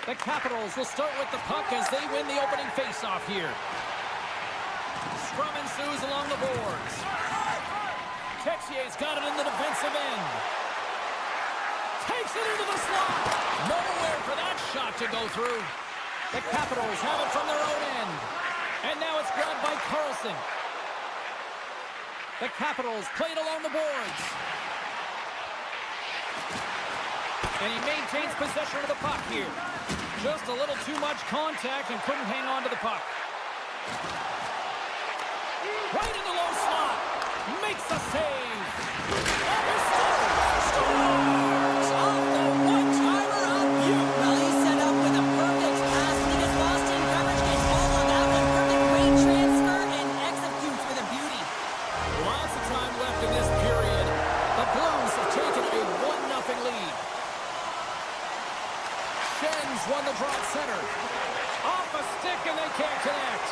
The Capitals will start with the puck as they win the opening faceoff here. Scrum ensues along the boards. Texier's got it in the defensive end. Takes it into the slot. Nowhere for that shot to go through. The Capitals have it from their own end. And now it's grabbed by Carlson. The Capitals played along the boards. And he maintains possession of the puck here. Just a little too much contact and couldn't hang on to the puck. Right in the low slot. Makes the save. Off his stick. Scores! Off the one-timer up. Well, he's set up with a perfect pass. He gets lost in coverage, gets all on that one. Perfect weight transfer and executes with a beauty. Lots of time left in this period. The Blues have taken a 1-0 lead. Schen's won the draw at center. Off a stick and they can't connect.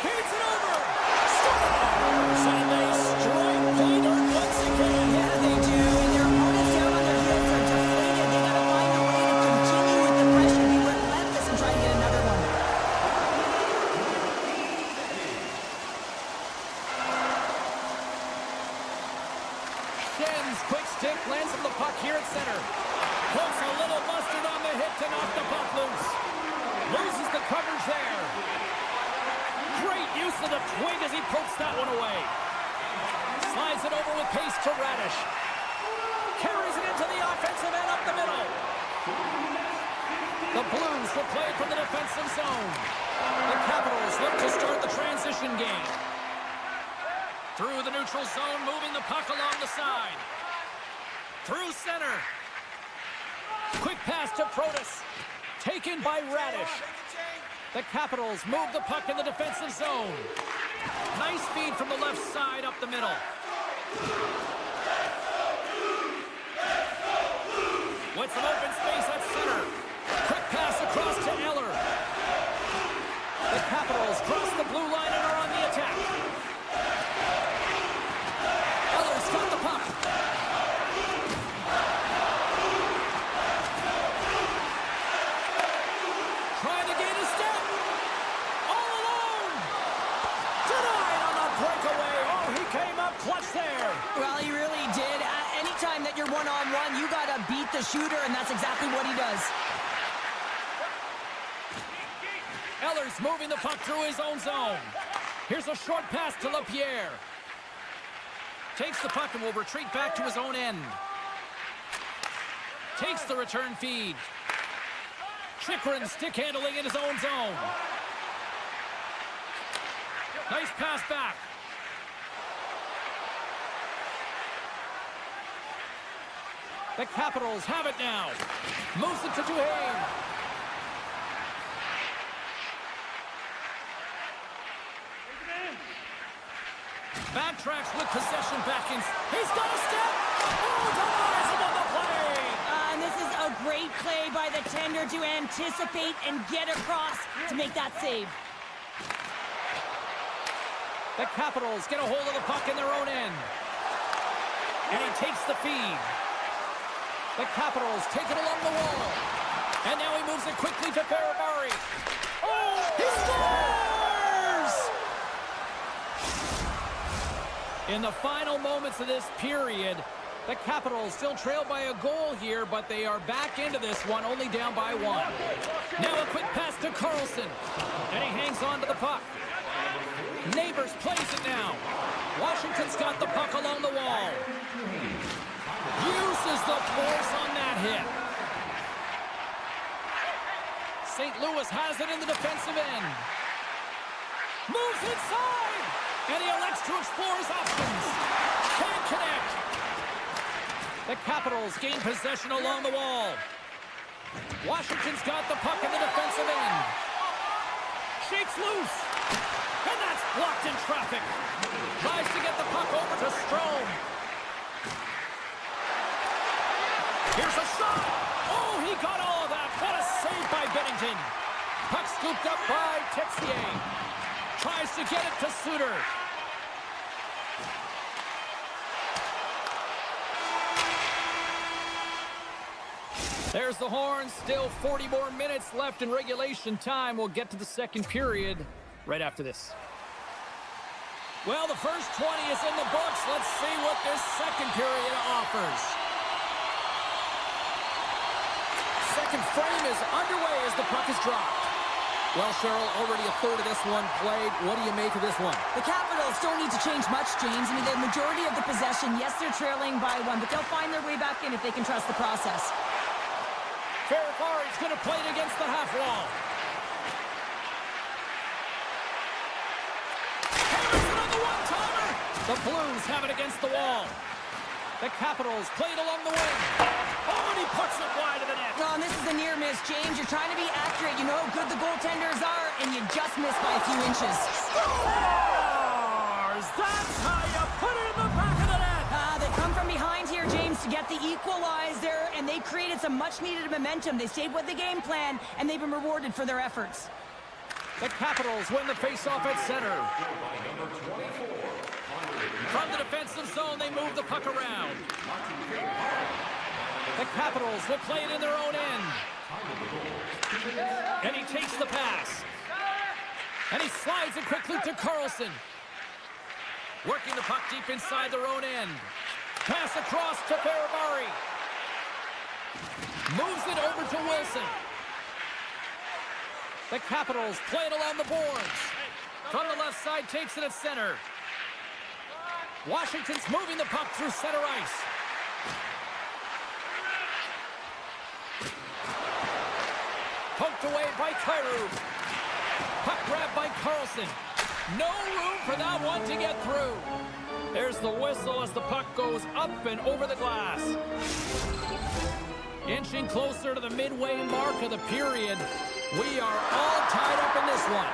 Feeds it over. Scores! And they strike pay dirt once again. Yeah, they do. And their opponents down on their heels are deflated. They got to find a way to continue with the pressure. Be relentless and try to get another one. Schen's quick stick lands him the puck here at center. Puts a little mustard on the hit to knock the puck loose. Loses the coverage there. Great use of the twig as he pokes that one away. Slides it over with pace to Radish. Carries it into the offensive end up the middle. The Blues will play from the defensive zone. The Capitals look to start the transition game. Through the neutral zone, moving the puck along the side. Through center. Quick pass to Protas. Taken by Radish. The Capitals move the puck in the defensive zone. Nice feed from the left side up the middle. With some open space at center. Quick pass across to Eller. The Capitals cross the blue line and are on the attack. Eller's got the puck. Trying to gain a step. All alone. Denied on the breakaway. Oh, he came up clutch there. Well, he really did. Anytime that you're one-on-one, you got to beat the shooter, and that's exactly what he does. Eller's moving the puck through his own zone. Here's a short pass to LaPierre. Takes the puck and will retreat back to his own end. Takes the return feed. Chychrun stick handling in his own zone. Nice pass back. The Capitals have it now. Moves it to Duhaime. Backtracks with possession back in. He's got a step. Oh, denies him on the play. And this is a great play by the tender to anticipate and get across to make that save. The Capitals get a hold of the puck in their own end. And he takes the feed. The Capitals take it along the wall. And now he moves it quickly to Ferrabari. Oh, he scores! In the final moments of this period, the Capitals still trail by a goal here, but they are back into this one, only down by one. Now a quick pass to Carlson. And he hangs on to the puck. Neighbors plays it now. Washington's got the puck along the wall. Uses the force on that hit. St. Louis has it in the defensive end. Moves inside. And he elects to explore his options. Can't connect. The Capitals gain possession along the wall. Washington's got the puck in the defensive end. Shakes loose. And that's blocked in traffic. Tries to get the puck over to Strome. Here's a shot. Oh, he got all of that. What a save by Bennington. Puck scooped up by Texier. Tries to get it to Suter. There's the horn. Still 40 more minutes left in regulation time. We'll get to the second period right after this. Well, the first 20 is in the books. Let's see what this second period offers. Second frame is underway as the puck is dropped. Well, Cheryl, already a third of this one played. What do you make of this one? The Capitals don't need to change much, James. I mean, the majority of the possession, yes, they're trailing by one, but they'll find their way back in if they can trust the process. Ferrari's going to play it against the half wall. Harrison on the one-timer. The Blues have it against the wall. The Capitals play it along the wing. Oh, and he puts it wide of the net. Oh, and this is a near miss, James. You're trying to be accurate. You know how good the goaltenders are, and you just miss by a few inches. Scores! That's how you put it in the back of the net. They come from behind here, James, to get the equalizer, and they created some much-needed momentum. They stayed with the game plan, and they've been rewarded for their efforts. The Capitals win the face-off at center. From the defensive zone, they move the puck around. The Capitals will play it in their own end. And he takes the pass. And he slides it quickly to Carlson. Working the puck deep inside their own end. Pass across to Ferrari. Moves it over to Wilson. The Capitals play it along the boards. From the left side, takes it at center. Washington's moving the puck through center ice. Poked away by Kyrou. Puck grabbed by Carlson. No room for that one to get through. There's the whistle as the puck goes up and over the glass. Inching closer to the midway mark of the period. We are all tied up in this one.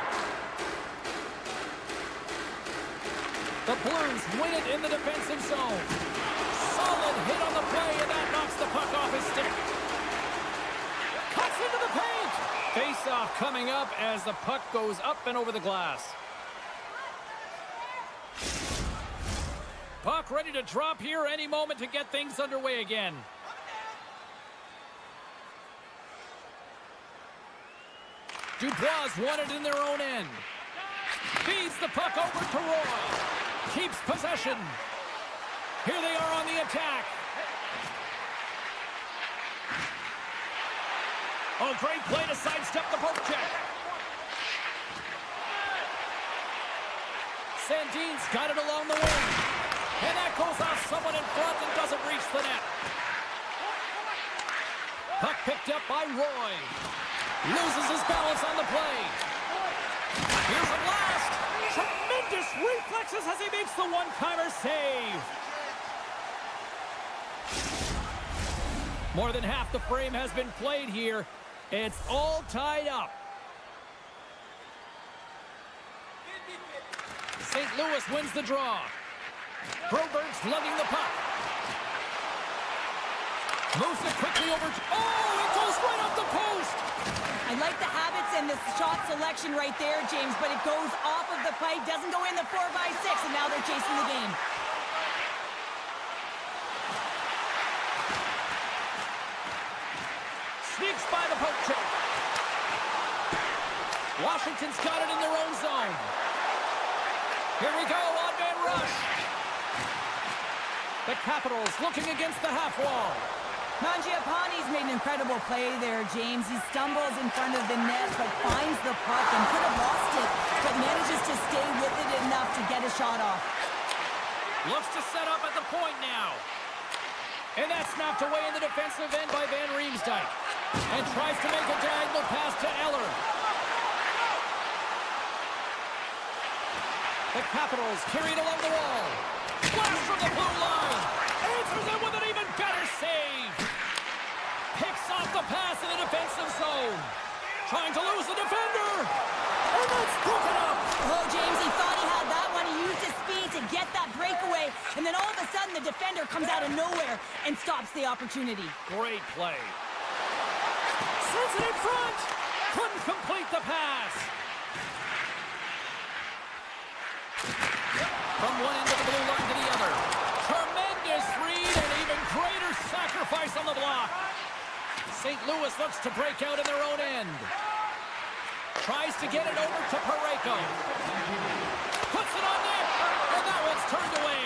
The Blues win it in the defensive zone. Solid hit on the play, and that knocks the puck off his stick. Cuts into the paint. Face-off coming up as the puck goes up and over the glass. Puck ready to drop here any moment to get things underway again. Dubois won it in their own end. Feeds the puck over to Roy. Keeps possession. Here they are on the attack. Oh, great play to sidestep the poke check. Sandin's got it along the wing. And that goes off someone in front and doesn't reach the net. Puck picked up by Roy. Loses his balance on the play. Here's a blast. Tremendous reflexes as he makes the one-timer save. More than half the frame has been played here. It's all tied up. St. Louis wins the draw. Broberg's lugging the puck. Moves it quickly over to... Oh, it goes right off the post! I like the habits and the shot selection right there, James, but it goes off of the pipe, doesn't go in the 4x6, and now they're chasing the game. Sneaks by the poke check. Washington's got it in their own zone. Here we go, odd-man rush. The Capitals looking against the half wall. Mangiapane's made an incredible play there, James. He stumbles in front of the net, but finds the puck and could have lost it, but manages to stay with it enough to get a shot off. Looks to set up at the point now. And that's knocked away in the defensive end by Van Riemsdyk. And tries to make a diagonal pass to Eller. The Capitals carried along the wall. Blast from the blue line. Answers it with an even better save. Picks off the pass in the defensive zone. Trying to lose the defender. And that's broken up. Oh, James, he thought he had that one. He used his speed to get that breakaway. And then all of a sudden, the defender comes out of nowhere and stops the opportunity. Great play. Sends it in front. Couldn't complete the pass. From one end of the blue line to the other. Tremendous read and even greater sacrifice on the block. St. Louis looks to break out in their own end. Tries to get it over to Freku. Puts it on net. And now it's turned away.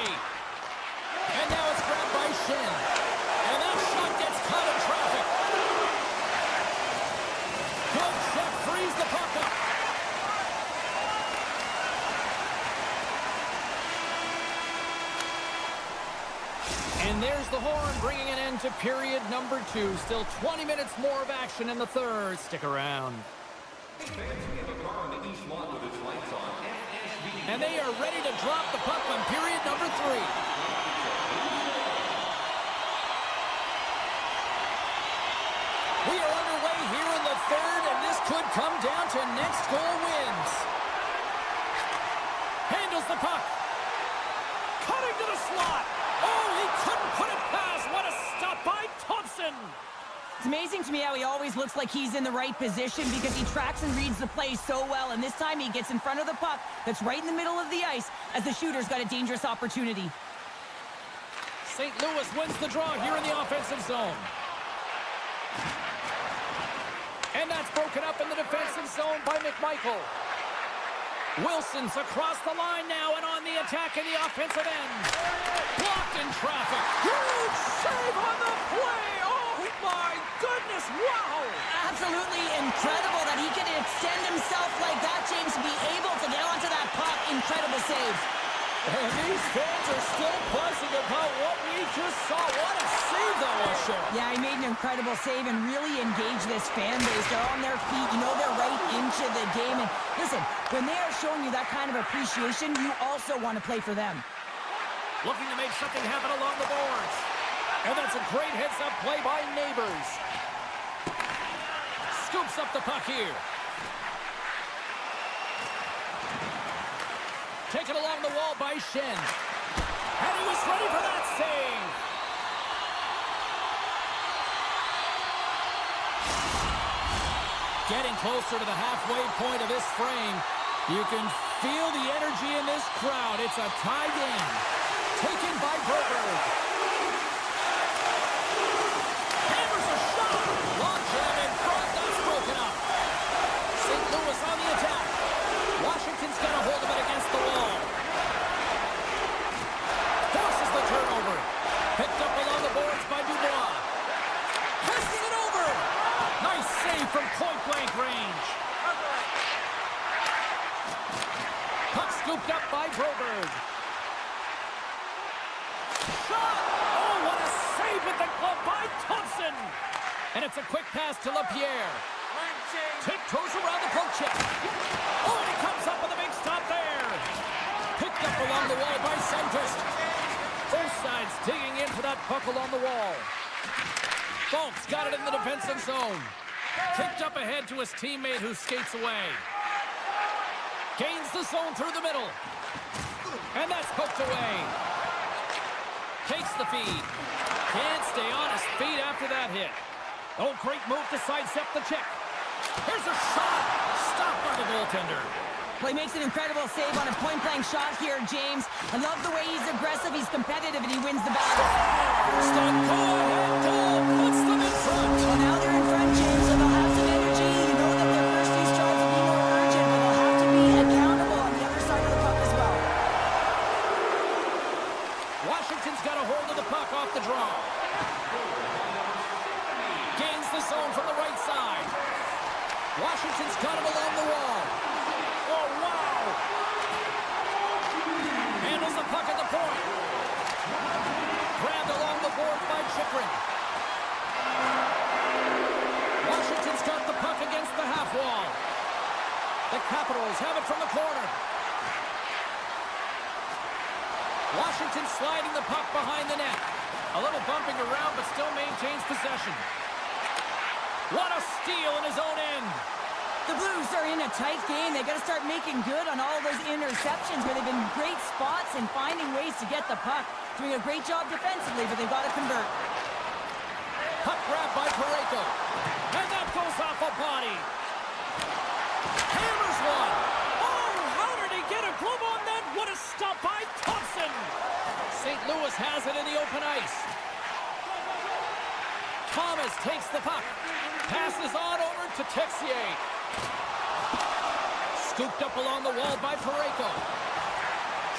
And now it's grabbed by Shin. And that shot gets caught in traffic. Good check, frees the puck up. And there's the horn, bringing an end to period number 2. Still 20 minutes more of action in the third. Stick around. And they are ready to drop the puck on period number 3. We are underway here in the third, and this could come down to next goal wins. Handles the puck. Cutting to the slot. Oh, he couldn't put it past. What a stop by Thompson. It's amazing to me how he always looks like he's in the right position because he tracks and reads the play so well, and this time he gets in front of the puck that's right in the middle of the ice as the shooter's got a dangerous opportunity. St. Louis wins the draw here in the offensive zone. And that's broken up in the defensive zone by McMichael. Wilson's across the line now and on the attack in the offensive end. Blocked in traffic. Huge save on the play. Oh, my goodness. Wow. Absolutely incredible that he can extend himself like that, James, to be able to get onto that puck. Incredible save. And these fans are still buzzing about what we just saw. What a save that was, Sharon. Yeah, he made an incredible save and really engaged this fan base. They're on their feet. You know they're right into the game. And listen, when they are showing you that kind of appreciation, you also want to play for them. Looking to make something happen along the boards. And that's a great heads-up play by Neighbors. Scoops up the puck here. Taken along the wall by Shin. And he was ready for that save. Getting closer to the halfway point of this frame. You can feel the energy in this crowd. It's a tie game. Taken by Broberg. Hammers a shot. Long jam in front. That's broken up. St. Louis on the attack. Washington's got a hold of it against the wall. Forces the turnover. Picked up along the boards by Dubois. Passing it over. Nice save from point-blank range. Puck scooped up by Broberg. Shot! Oh, what a save with the glove by Thompson! And it's a quick pass to LaPierre. Tiptoes around the poke check. Oh, and he comes up with a big stop there. Picked up along the wall by Sundqvist. Both sides digging in for that puck along the wall. Fultz got it in the defensive zone. Kicked up ahead to his teammate who skates away. Gains the zone through the middle. And that's poked away. Takes the feed. Can't stay on his feet after that hit. Oh, great move to sidestep the check. Here's a shot. Stopped by the goaltender. Well, he makes an incredible save on a point-blank shot here, James. I love the way he's aggressive, he's competitive, and he wins the battle. Stop, go ahead, goal. Puts them in front. Well, now they're in front, James, so they'll have some energy. You know that their first two shots will be more urgent, but they'll have to be accountable on the other side of the puck as well. Washington's got a hold of the puck off the draw. Gains the zone from the right side. Washington's got him along the wall. Oh, wow! Handles the puck at the point. Grabbed along the board by Chychrun. Washington's got the puck against the half wall. The Capitals have it from the corner. Washington sliding the puck behind the net. A little bumping around, but still maintains possession. What a steal in his own end. The Blues are in a tight game. They got to start making good on all those interceptions where they've been great spots and finding ways to get the puck. Doing a great job defensively, but they've got to convert. Puck grab by Freku. And that goes off a body. Hammers one. Oh, how did he get a glove on that? What a stop by Thompson. St. Louis has it in the open ice. Thomas takes the puck. Passes on over to Texier. Scooped up along the wall by Freku.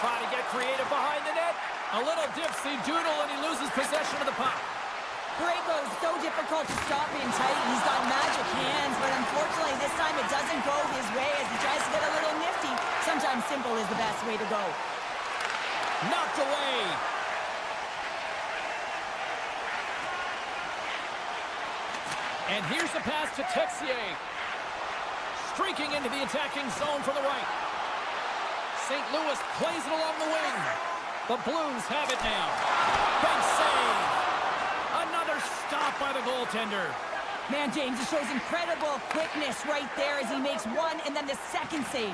Trying to get creative behind the net. A little dipsy doodle, and he loses possession of the puck. Freku is so difficult to stop in tight. He's got magic hands, but unfortunately this time it doesn't go his way as he tries to get a little nifty. Sometimes simple is the best way to go. Knocked away. And here's the pass to Texier. Streaking into the attacking zone from the right. St. Louis plays it along the wing. The Blues have it now. Big save. Another stop by the goaltender. Man, James, it shows incredible quickness right there as he makes one and then the second save.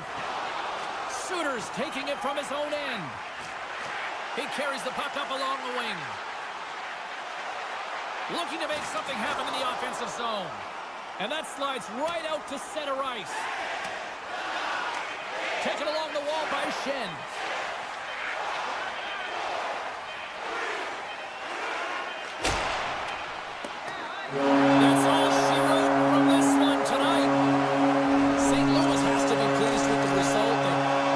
Suter's taking it from his own end. He carries the puck up along the wing. Looking to make something happen in the offensive zone. And that slides right out to center ice. Taken along the wall by Shen. That's all she wrote from this one tonight. St. Louis has to be pleased with the result.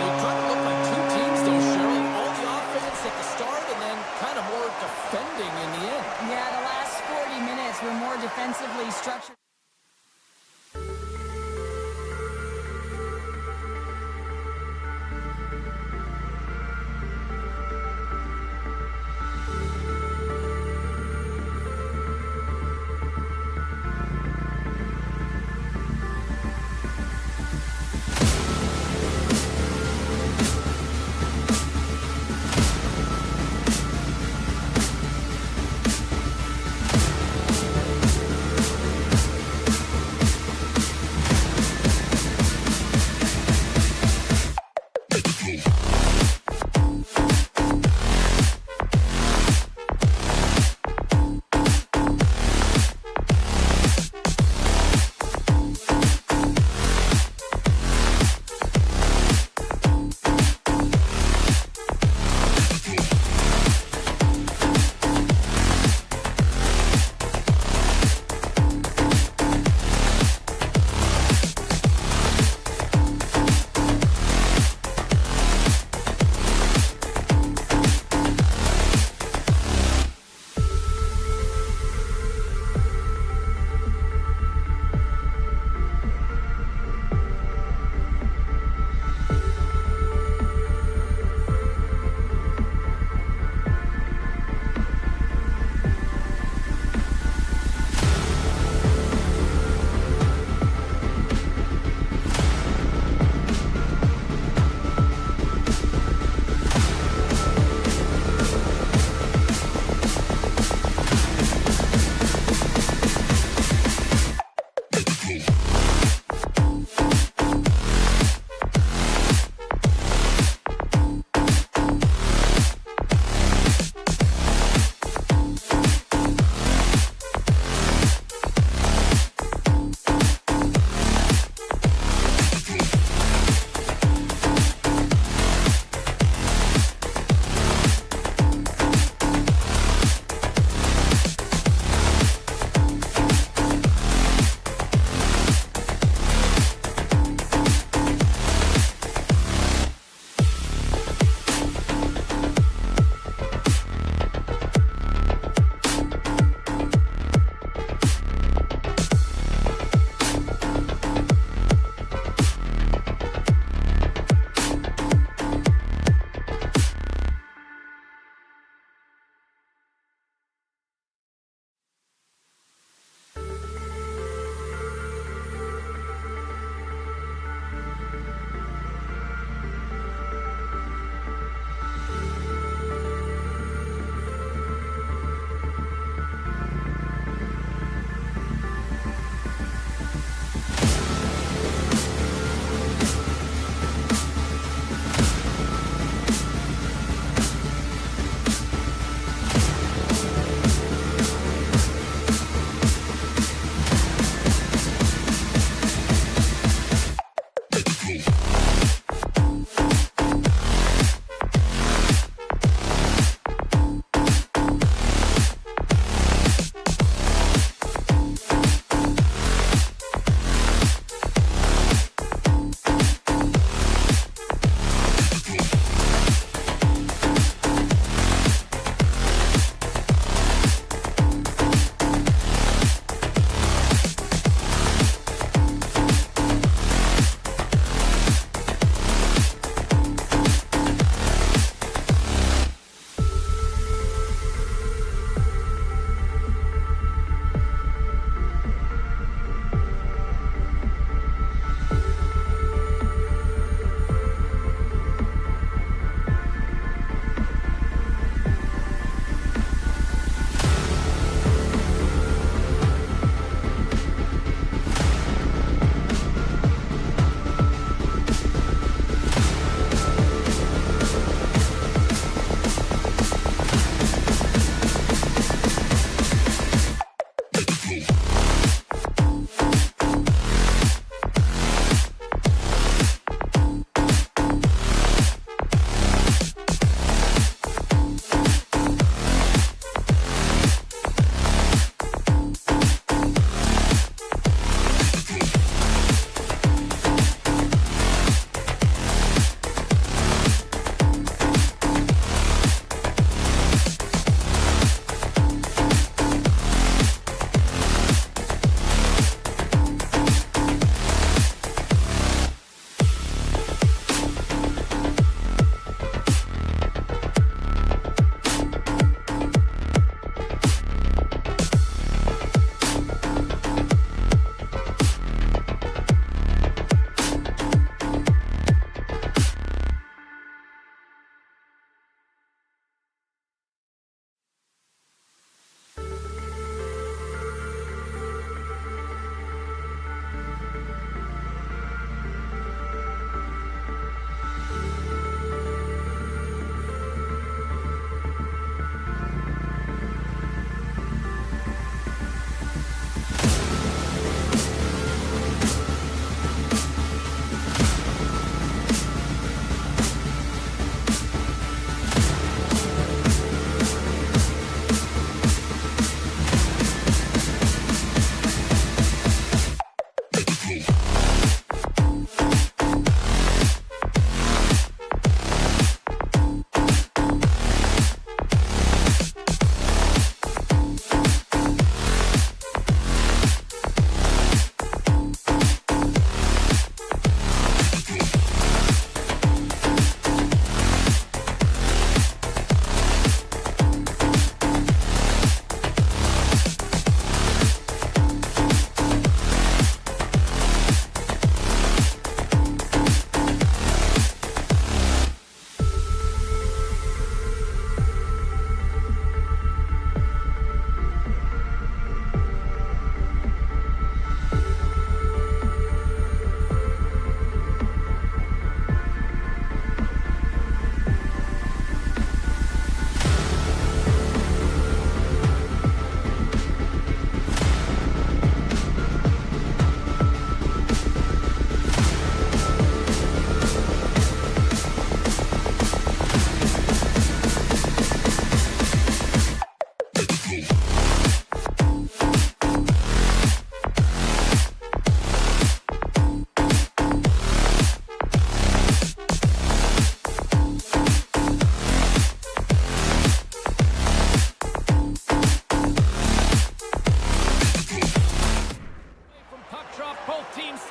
They kind of look like two teams, though, Cheryl. All the offense at the start and then kind of more defending in the end. Yeah, the last 40 minutes were more defensively structured.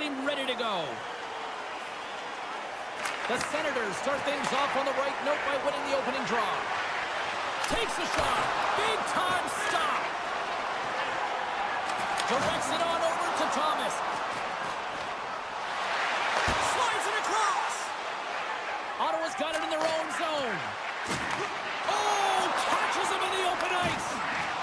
seem ready to go. The Senators start things off on the right note by winning the opening draw. Takes a shot. Big time stop. Directs it on over to Thomas. Slides it across. Ottawa's got it in their own zone. Oh, catches him in the open ice.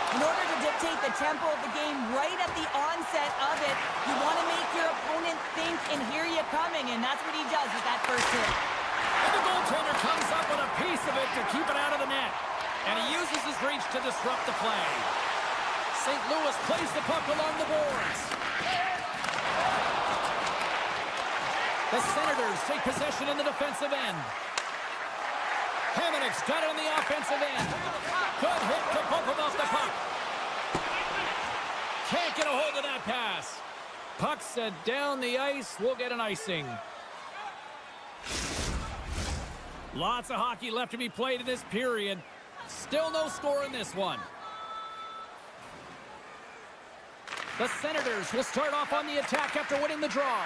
In order to dictate the tempo of the game right at the onset of it, you want to make your opponent think and hear you coming, and that's what he does with that first hit. And the goaltender comes up with a piece of it to keep it out of the net. And he uses his reach to disrupt the play. St. Louis plays the puck along the boards. The Senators take possession in the defensive end. Hamonic's got it on the offensive end. Good hit to bump him off the puck. Can't get a hold of that pass. Puck set down the ice. We'll get an icing. Lots of hockey left to be played in this period. Still no score in this one. The Senators will start off on the attack after winning the draw.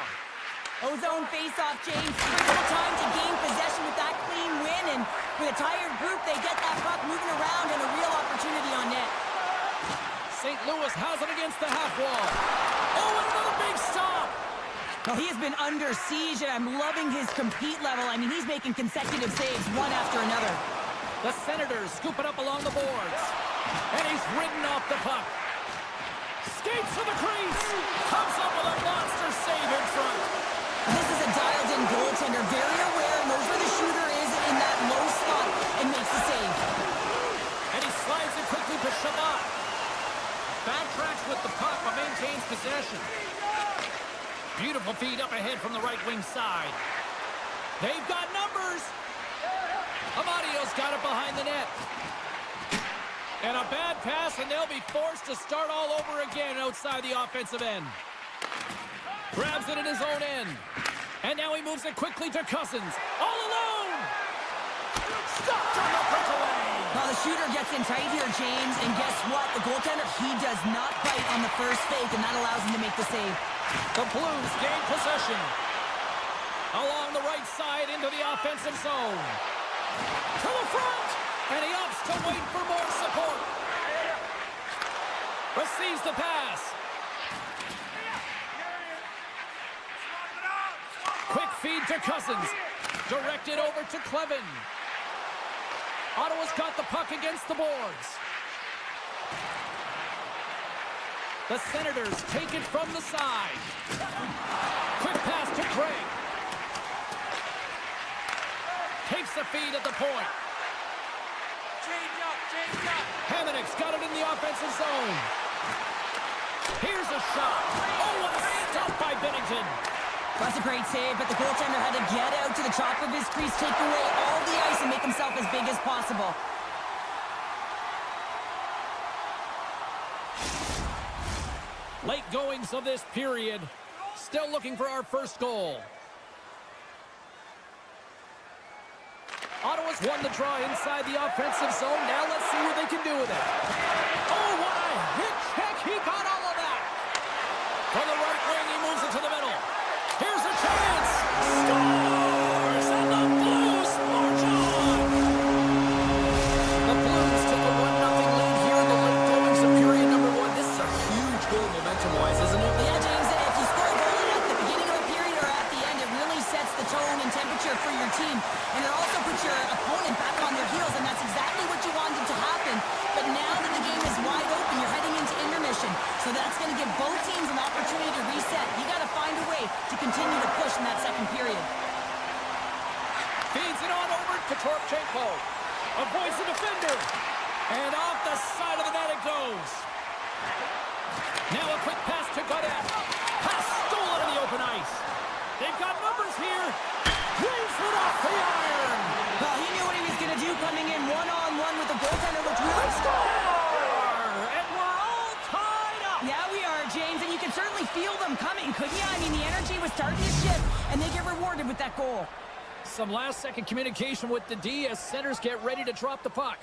Ozone face-off, James. Critical time to gain possession with that clean win, and with a tired group, they get that puck moving around and a real opportunity on net. St. Louis has it against the half wall. Oh, and another big stop. Well, he has been under siege, and I'm loving his compete level. I mean, he's making consecutive saves one after another. The Senators scoop it up along the boards. And he's ridden off the puck. Skates to the crease. Comes up with a monster save in front. This is a dialed-in goaltender. Very aware, knows where the shooter is in that low spot, and makes the save. And he slides it quickly to Shabbat. Backtracks with the puck, but maintains possession. Beautiful feed up ahead from the right wing side. They've got numbers. Amadio's got it behind the net. And a bad pass, and they'll be forced to start all over again outside the offensive end. Grabs it in his own end. And now he moves it quickly to Cousins. All alone! Stopped on the breakaway! Well, the shooter gets in tight here, James, and guess what? The goaltender, he does not bite on the first fake, and that allows him to make the save. The Blues gain possession. Along the right side into the offensive zone. To the front! And he opts to wait for more support. Receives the pass. Quick feed to Cousins. Directed over to Clevin. Ottawa's got the puck against the boards. The Senators take it from the side. Quick pass to Craig. Takes the feed at the point. Change up. Hamonic's got it in the offensive zone. Here's a shot. Oh, what a stop by Bennington. That's a great save, but the goaltender had to get out to the top of his crease, take away all the ice, and make himself as big as possible. Late goings of this period. Still looking for our first goal. Ottawa's won the draw inside the offensive zone. Now let's see what they can do with it. Oh, what a hit check. He got all of that. From the right wing, he moves it to the middle. Here's a chance. Scores! And the Blues march on. The Blues take a 1-0 lead here in the late goings of period number 1. This is a huge goal momentum-wise, isn't it? Yeah, James, if you score a goal at the beginning of a period or at the end, it really sets the tone and temperature for your team. And it also puts your opponent back on their heels, and that's exactly what you wanted to happen. But now that the game is wide open, you're heading into intermission. So that's going to give both teams an opportunity to reset. You got to find a way to continue to push in that second period. Feeds it on over to Torpchenko. Avoids the defender. And off the side of the net it goes. Now a quick pass to Godet. Pass stolen in the open ice. They've got numbers here. Plays it off the iron. Well, he knew what he was going to do coming in one-on-one with the goaltender, which really Score! And we're all tied up. Yeah, we are, James, and you can certainly feel them coming, couldn't you? I mean, the energy was starting to shift, and they get rewarded with that goal. Some last-second communication with the D as Senators get ready to drop the puck.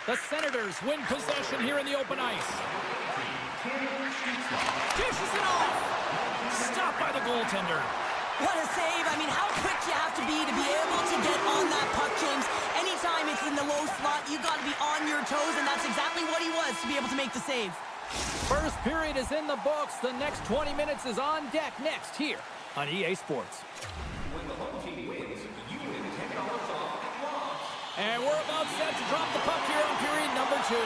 The Senators win possession here in the open ice. Dishes it off. Stopped by the goaltender. What a save. I mean, how quick you have to be able to get on that puck, James. Anytime it's in the low slot, you got to be on your toes, and that's exactly what he was to be able to make the save. First period is in the books. The next 20 minutes is on deck next here on EA Sports. When the home team wins, you win $10 off. And we're about set to drop the puck here on period number 2.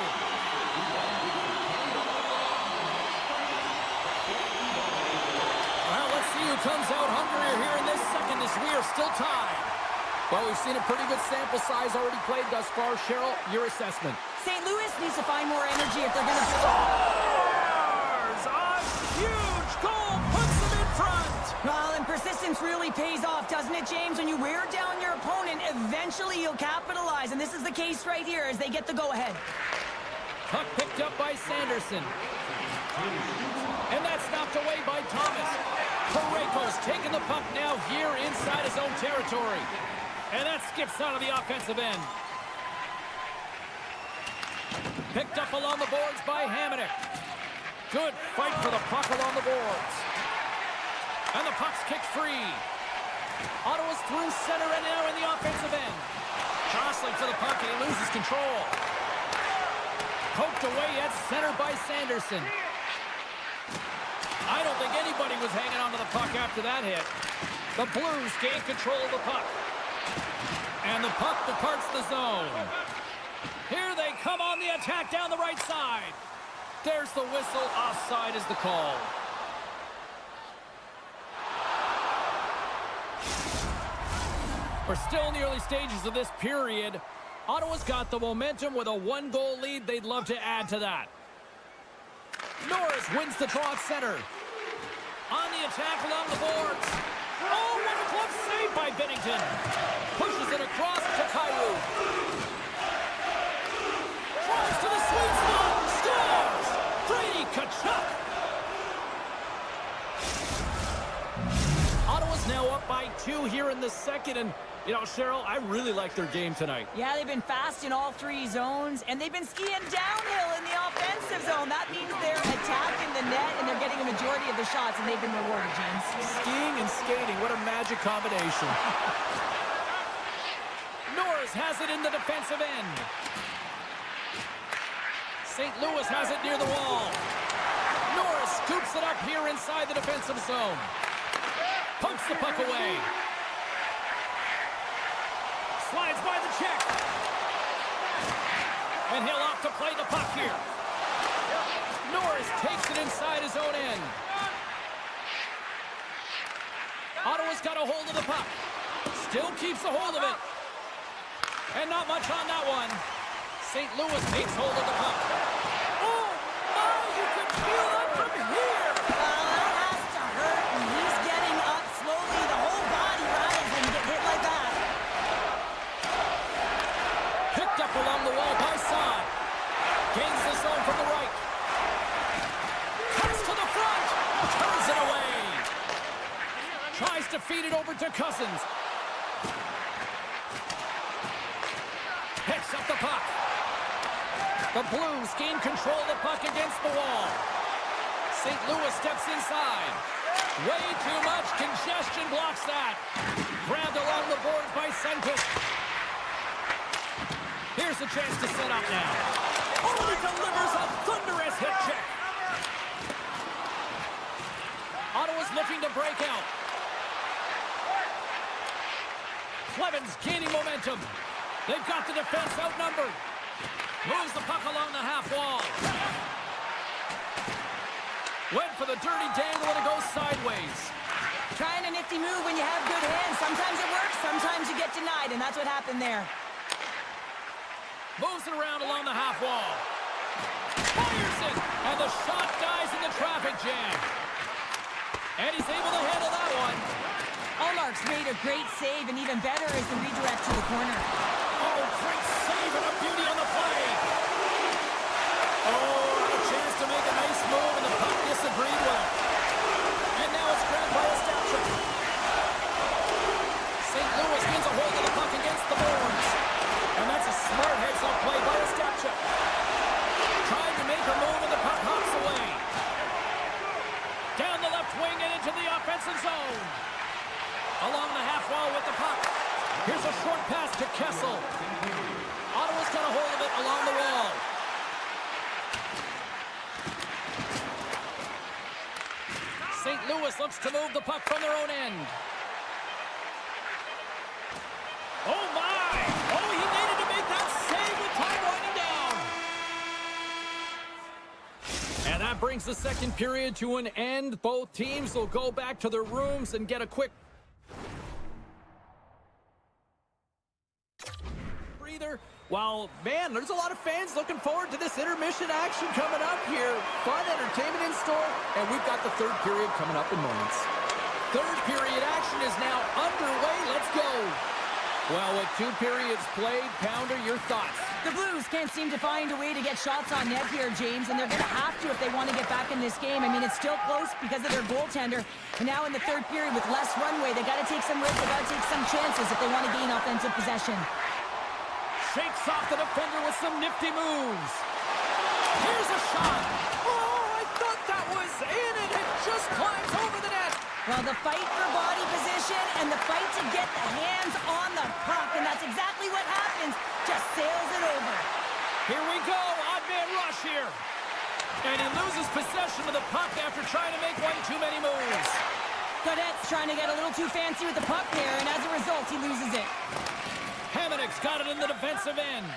Well, let's see who comes out hungrier here in this second as we are still tied. Well, we've seen a pretty good sample size already played thus far. Cheryl, your assessment. St. Louis needs to find more energy if they're going to... Scores! A huge goal puts them in front! Well, and persistence really pays off, doesn't it, James? When you wear down your opponent, eventually you'll capitalize. And this is the case right here as they get the go-ahead. Puck picked up by Sanderson. And that's knocked away by Thomas. Freku's taking the puck now here inside his own territory. And that skips out of the offensive end. Picked up along the boards by Hamonic. Good fight for the puck along the boards. And the puck's kicked free. Ottawa's through center and now in the offensive end. Jostling for the puck and he loses control. Poked away at center by Sanderson. I don't think anybody was hanging onto the puck after that hit. The Blues gain control of the puck. And the puck departs the zone. Here they come on the attack down the right side. There's the whistle. Offside is the call. We're still in the early stages of this period. Ottawa's got the momentum with a 1-goal lead. They'd love to add to that. Norris wins the draw at center. On the attack along the boards. Oh, what a glove save by Bennington. Pushes it across to Caillou. Tries to the sweet spot. Scores! Brady Tkachuk. Ottawa's now up by 2 here in the second. And, you know, Cheryl, I really like their game tonight. Yeah, they've been fast in all 3 zones, and they've been skiing downhill in the offensive zone. That means they're attacking the net, and they're getting a majority of the shots, and they've been rewarded, James. Skiing and skating, what a magic combination. Norris has it in the defensive end. St. Louis has it near the wall. Norris scoops it up here inside the defensive zone. Pumps the puck away. Slides by the check. And he'll opt to play the puck here. Norris takes it inside his own end. Ottawa's got a hold of the puck. Still keeps a hold of it. And not much on that one. St. Louis takes hold of the puck. Oh, my, you can feel that from here. That has to hurt, and he's getting up slowly. The whole body rises when you get hit like that. Picked up along the wall by Saad. Gains the zone from the right. Cuts to the front. Turns it away. Tries to feed it over to Cousins. Picks up the puck. The Blues gain control of the puck against the wall. St. Louis steps inside. Way too much congestion blocks that. Grabbed along the boards by Sundqvist. Here's a chance to set up now. Oh, he delivers a thunderous hit check. Ottawa's looking to break out. Clevens gaining momentum. They've got the defense outnumbered. Moves the puck along the half wall. Went for the dirty dangle and it goes sideways. Trying a nifty move when you have good hands. Sometimes it works, sometimes you get denied, and that's what happened there. Moves it around along the half wall. Fires it, and the shot dies in the traffic jam. And he's able to handle that one. Allmark's made a great save, and even better is the redirect to the corner. Oh, great save and a beauty on the play. Oh, a chance to make a nice move, and the puck disagreed with him. And now it's grabbed by Estapchuk. St. Louis wins a hold of the puck against the boards. And that's a smart heads-up play by Estapchuk. Trying to make a move, and the puck hops away. Down the left wing and into the St. Louis looks to move the puck from their own end. Oh, my! Oh, he needed to make that save with time winding down. And that brings the second period to an end. Both teams will go back to their rooms and get a quick breather. Well, man, there's a lot of fans looking forward to this intermission action coming up here. Fun entertainment in store, and we've got the third period coming up in moments. Third period action is now underway. Let's go. Well, with 2 periods played, Pounder, your thoughts? The Blues can't seem to find a way to get shots on net here, James, and they're going to have to if they want to get back in this game. I mean, it's still close because of their goaltender. And now in the third period with less runway, they got to take some risks, they got to take some chances if they want to gain offensive possession. Shakes off the defender with some nifty moves. Here's a shot. Oh, I thought that was in, and it just climbs over the net. Well, the fight for body position and the fight to get the hands on the puck, and that's exactly what happens. Just sails it over. Here we go. Odd man rush here. And he loses possession of the puck after trying to make one too many moves. Godet's trying to get a little too fancy with the puck there, and as a result, he loses it. Hamannik's got it in the defensive end.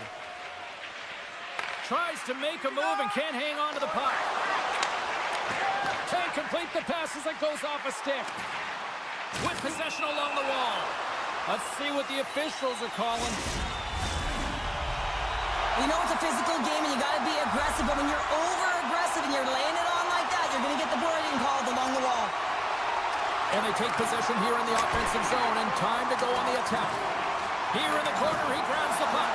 Tries to make a move and can't hang on to the puck. Can't complete the pass as it goes off a stick. With possession along the wall. Let's see what the officials are calling. You know it's a physical game and you got to be aggressive, but when you're over-aggressive and you're laying it on like that, you're going to get the boarding called along the wall. And they take possession here in the offensive zone, and time to go on the attack. Here in the corner, he grabs the puck.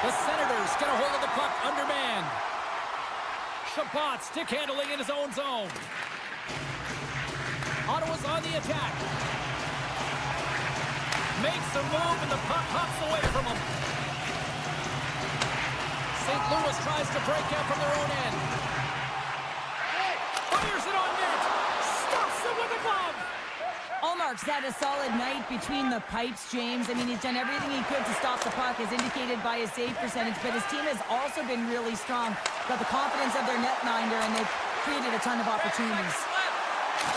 The Senators get a hold of the puck, undermanned. Chabot stick handling in his own zone. Ottawa's on the attack. Makes a move, and the puck hops away from him. St. Louis tries to break out from their own end. Fires it on net. Stops it with a glove. Ullmark's had a solid night between the pipes, James. I mean, he's done everything he could to stop the puck, as indicated by his save percentage, but his team has also been really strong. Got the confidence of their netminder, and they've created a ton of opportunities.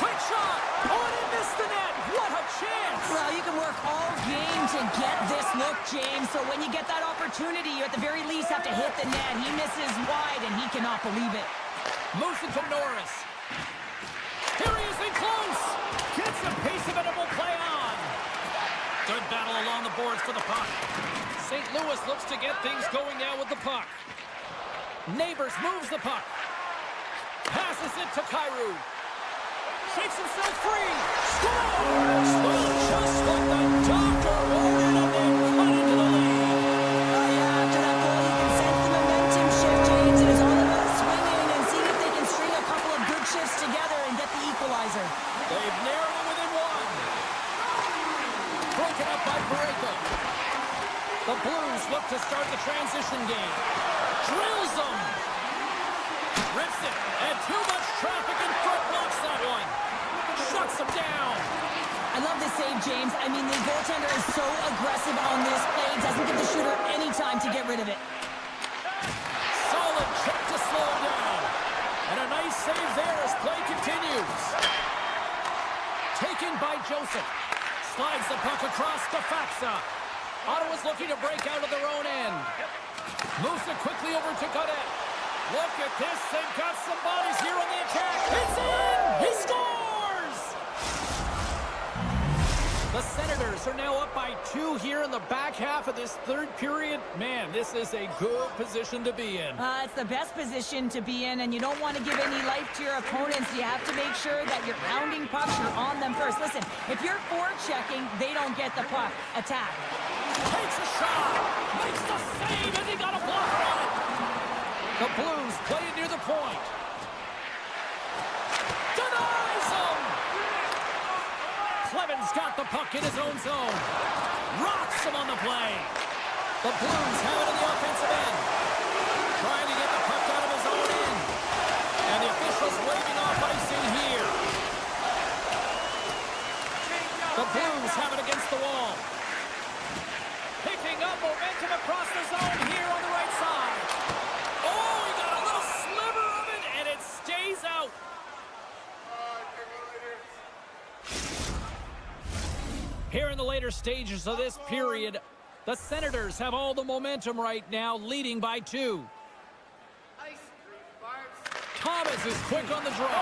Quick shot! Oh, and he missed the net! What a chance! Well, you can work all game to get this look, James, so when you get that opportunity, you at the very least have to hit the net. He misses wide, and he cannot believe it. Moves it to Norris. Here he is in close! Gets a piece of it and will play on. Good battle along the boards for the puck. St. Louis looks to get things going now with the puck. Neighbors moves the puck. Passes it to Kyrou. Shakes himself free. Scores! Well, just like the doctor ordered, and they cut into the lead. Oh, yeah, after that goal, you can sense the momentum shift, James. It is all about swinging and seeing if they can string a couple of good shifts together and get the equalizer. They've narrowed it within one. Broken up by Freku. The Blues look to start the transition game. Drills them. Rips it. And too much traffic in front blocks that one. Shuts them down. I love this save, James. I mean, the goaltender is so aggressive on this play. Doesn't give the shooter any time to get rid of it. Solid check to slow him down. And a nice save there as play continues. Taken by Joseph. Slides the puck across to Faxa. Ottawa's looking to break out of their own end. Moves it quickly over to Godet. Look at this. They've got some bodies here on the attack. It's in! He scores! The Senators are now up by 2 here in the back half of this third period. Man, this is a good position to be in. It's the best position to be in, and you don't want to give any life to your opponents. You have to make sure that you're pounding pucks, you're on them first. Listen, if you're forechecking, they don't get the puck. Attack. Takes a shot. Makes the save, and he got a blocker on it. The Blues play it near the point. Denies him! Cleven's got the puck in his own zone. Rocks him on the play. The Blues have it in the offensive end. Trying to get the puck out of his own end. And the officials waving off icing here. The Blues have it against the wall. Picking up momentum across the zone here on the right side. Oh, he got a little sliver of it, and it stays out. later stages of this period. The Senators have all the momentum right now, leading by 2. Thomas is quick on the draw.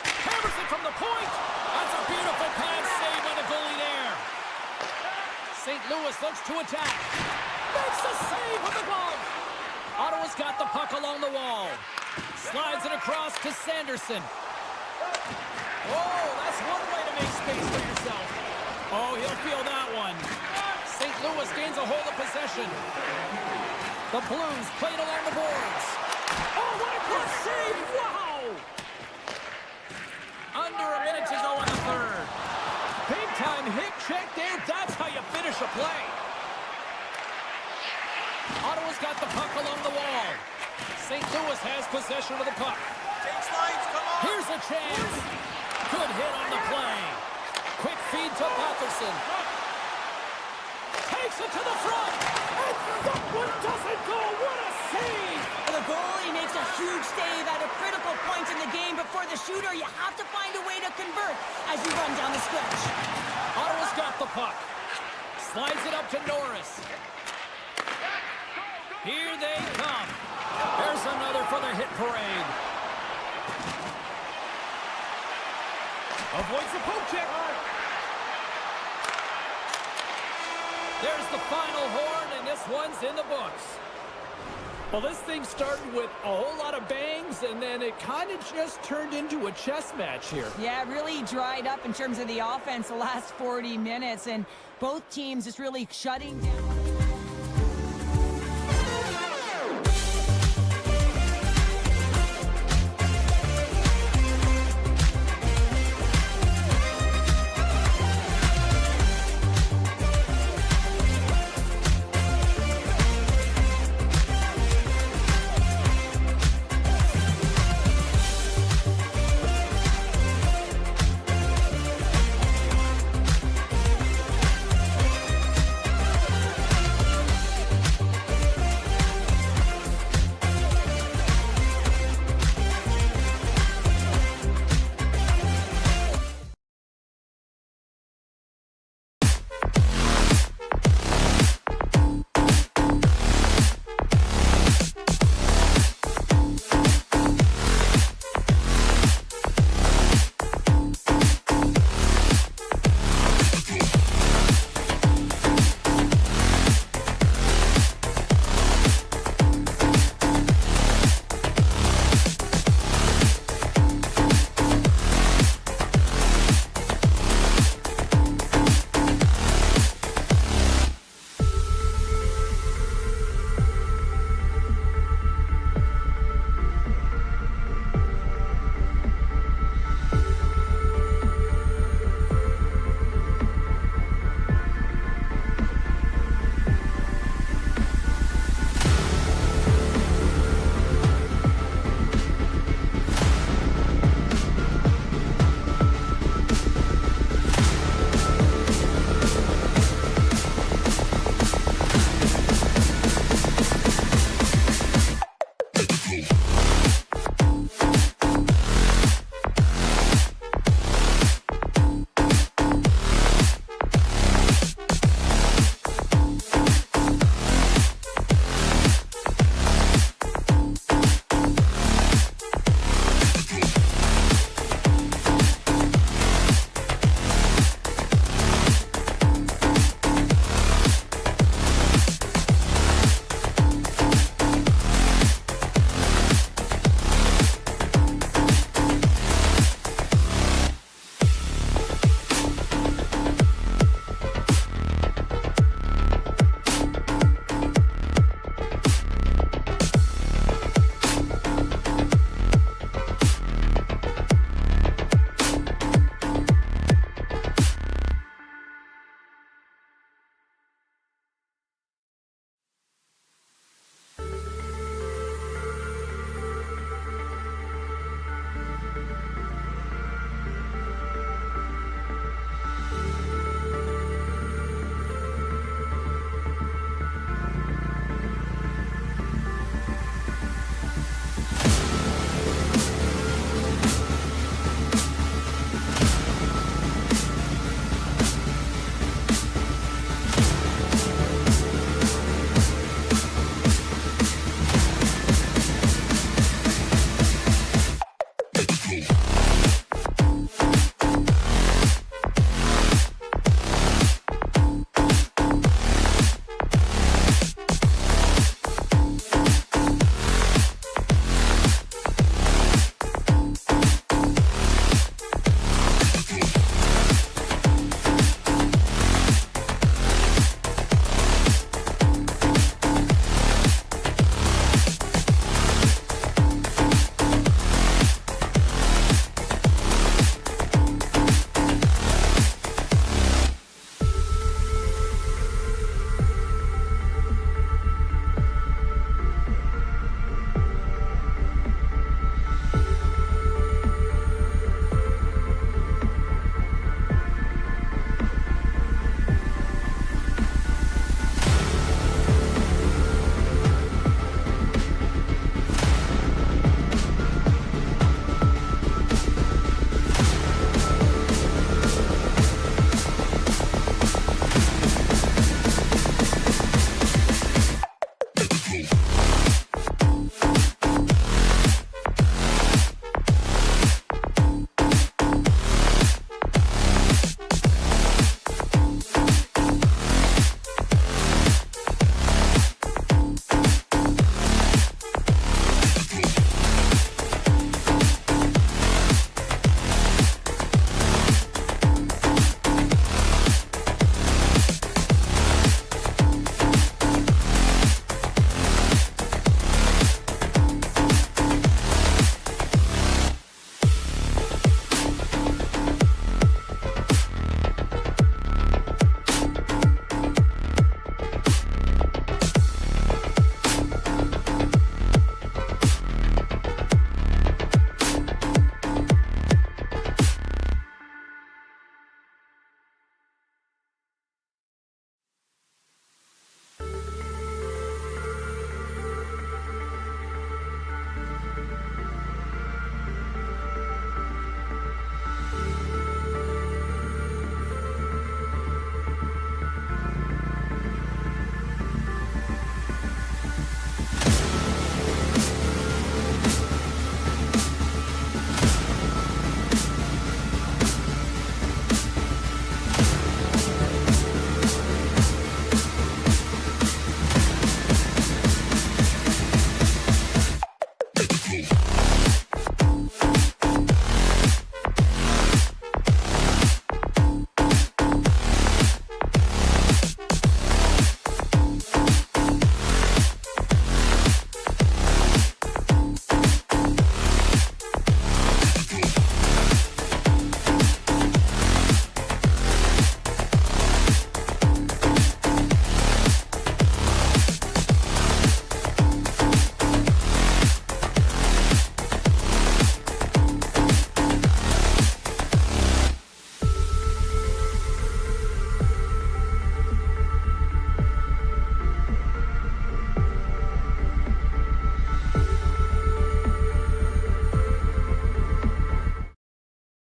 Hammers it from the point. That's a beautiful pad save by the goalie there. St. Louis looks to attack. Makes the save with the glove. Ottawa's got the puck along the wall. Slides it across to Sanderson. Oh, that's one way to make space for yourself. Oh, he'll feel that one. St. Louis gains a hold of possession. The Blues played along the boards. Oh, what a good save! Wow! Under a minute to go in the third. Big-time hit check there. That's how you finish a play. Ottawa's got the puck along the wall. St. Louis has possession of the puck. Here's a chance. Good hit on the play. Quick feed to Patterson. Takes it to the front. And that one doesn't go. What a save! The goalie makes a huge save at a critical point in the game, but for the shooter, you have to find a way to convert as you run down the stretch. Ottawa's got the puck. Slides it up to Norris. Here they come. There's another for the hit parade. Avoids the poke check. There's the final horn, and this one's in the books. Well, this thing started with a whole lot of bangs, and then it kind of just turned into a chess match here. Yeah, it really dried up in terms of the offense the last 40 minutes, and both teams just really shutting down.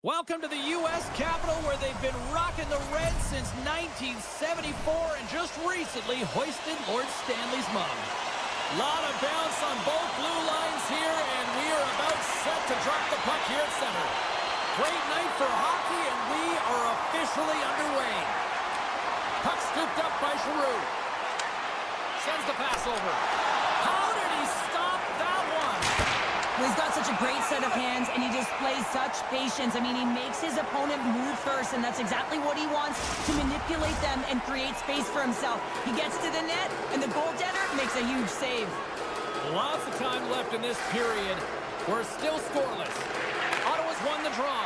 Welcome to the U.S. Capitol, where they've been rocking the Reds since 1974 and just recently hoisted Lord Stanley's mug. Lot of bounce on both blue lines here, and we are about set to drop the puck here at center. Great night for hockey, and we are officially underway. Puck scooped up by Giroux. Sends the pass over. How did he stop that one? Well, he's got such a great set of hands, and he displays such patience. I mean, he makes his opponent move first, and that's exactly what he wants, to manipulate them and create space for himself. He gets to the net, and the goaltender makes a huge save. Lots of time left in this period. We're still scoreless. Ottawa's won the draw.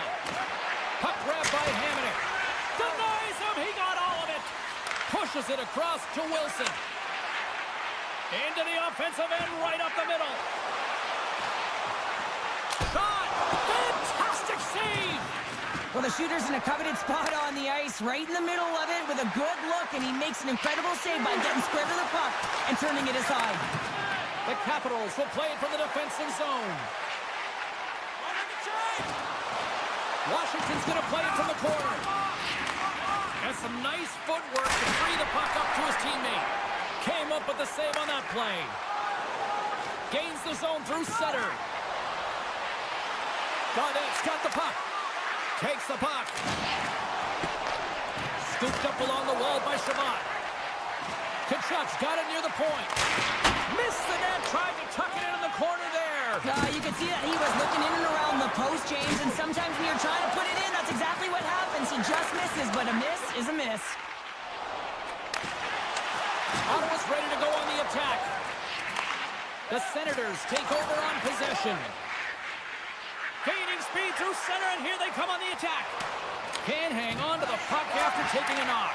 Puck grabbed by Hamonic. Denies him. He got all of it. Pushes it across to Wilson. Into the offensive end, right up the middle. Shot! Fantastic save! Well, the shooter's in a coveted spot on the ice, right in the middle of it with a good look, and he makes an incredible save by getting square to the puck and turning it aside. The Capitals will play it from the defensive zone. Washington's going to play it from the corner. And some nice footwork to free the puck up to his teammate. Came up with the save on that play. Gains the zone through center. Garnett's got the puck. Takes the puck. Scooped up along the wall by Shabbat. Kachuk's got it near the point. Missed the net, tried to tuck it in the corner there. You can see that he was looking in and around the post, James, and sometimes when you're trying to put it in, that's exactly what happens. He just misses, but a miss is a miss. Ottawa's ready to go on the attack. The Senators take over on possession. Gaining speed through center, and here they come on the attack. Can't hang on to the puck after taking a knock.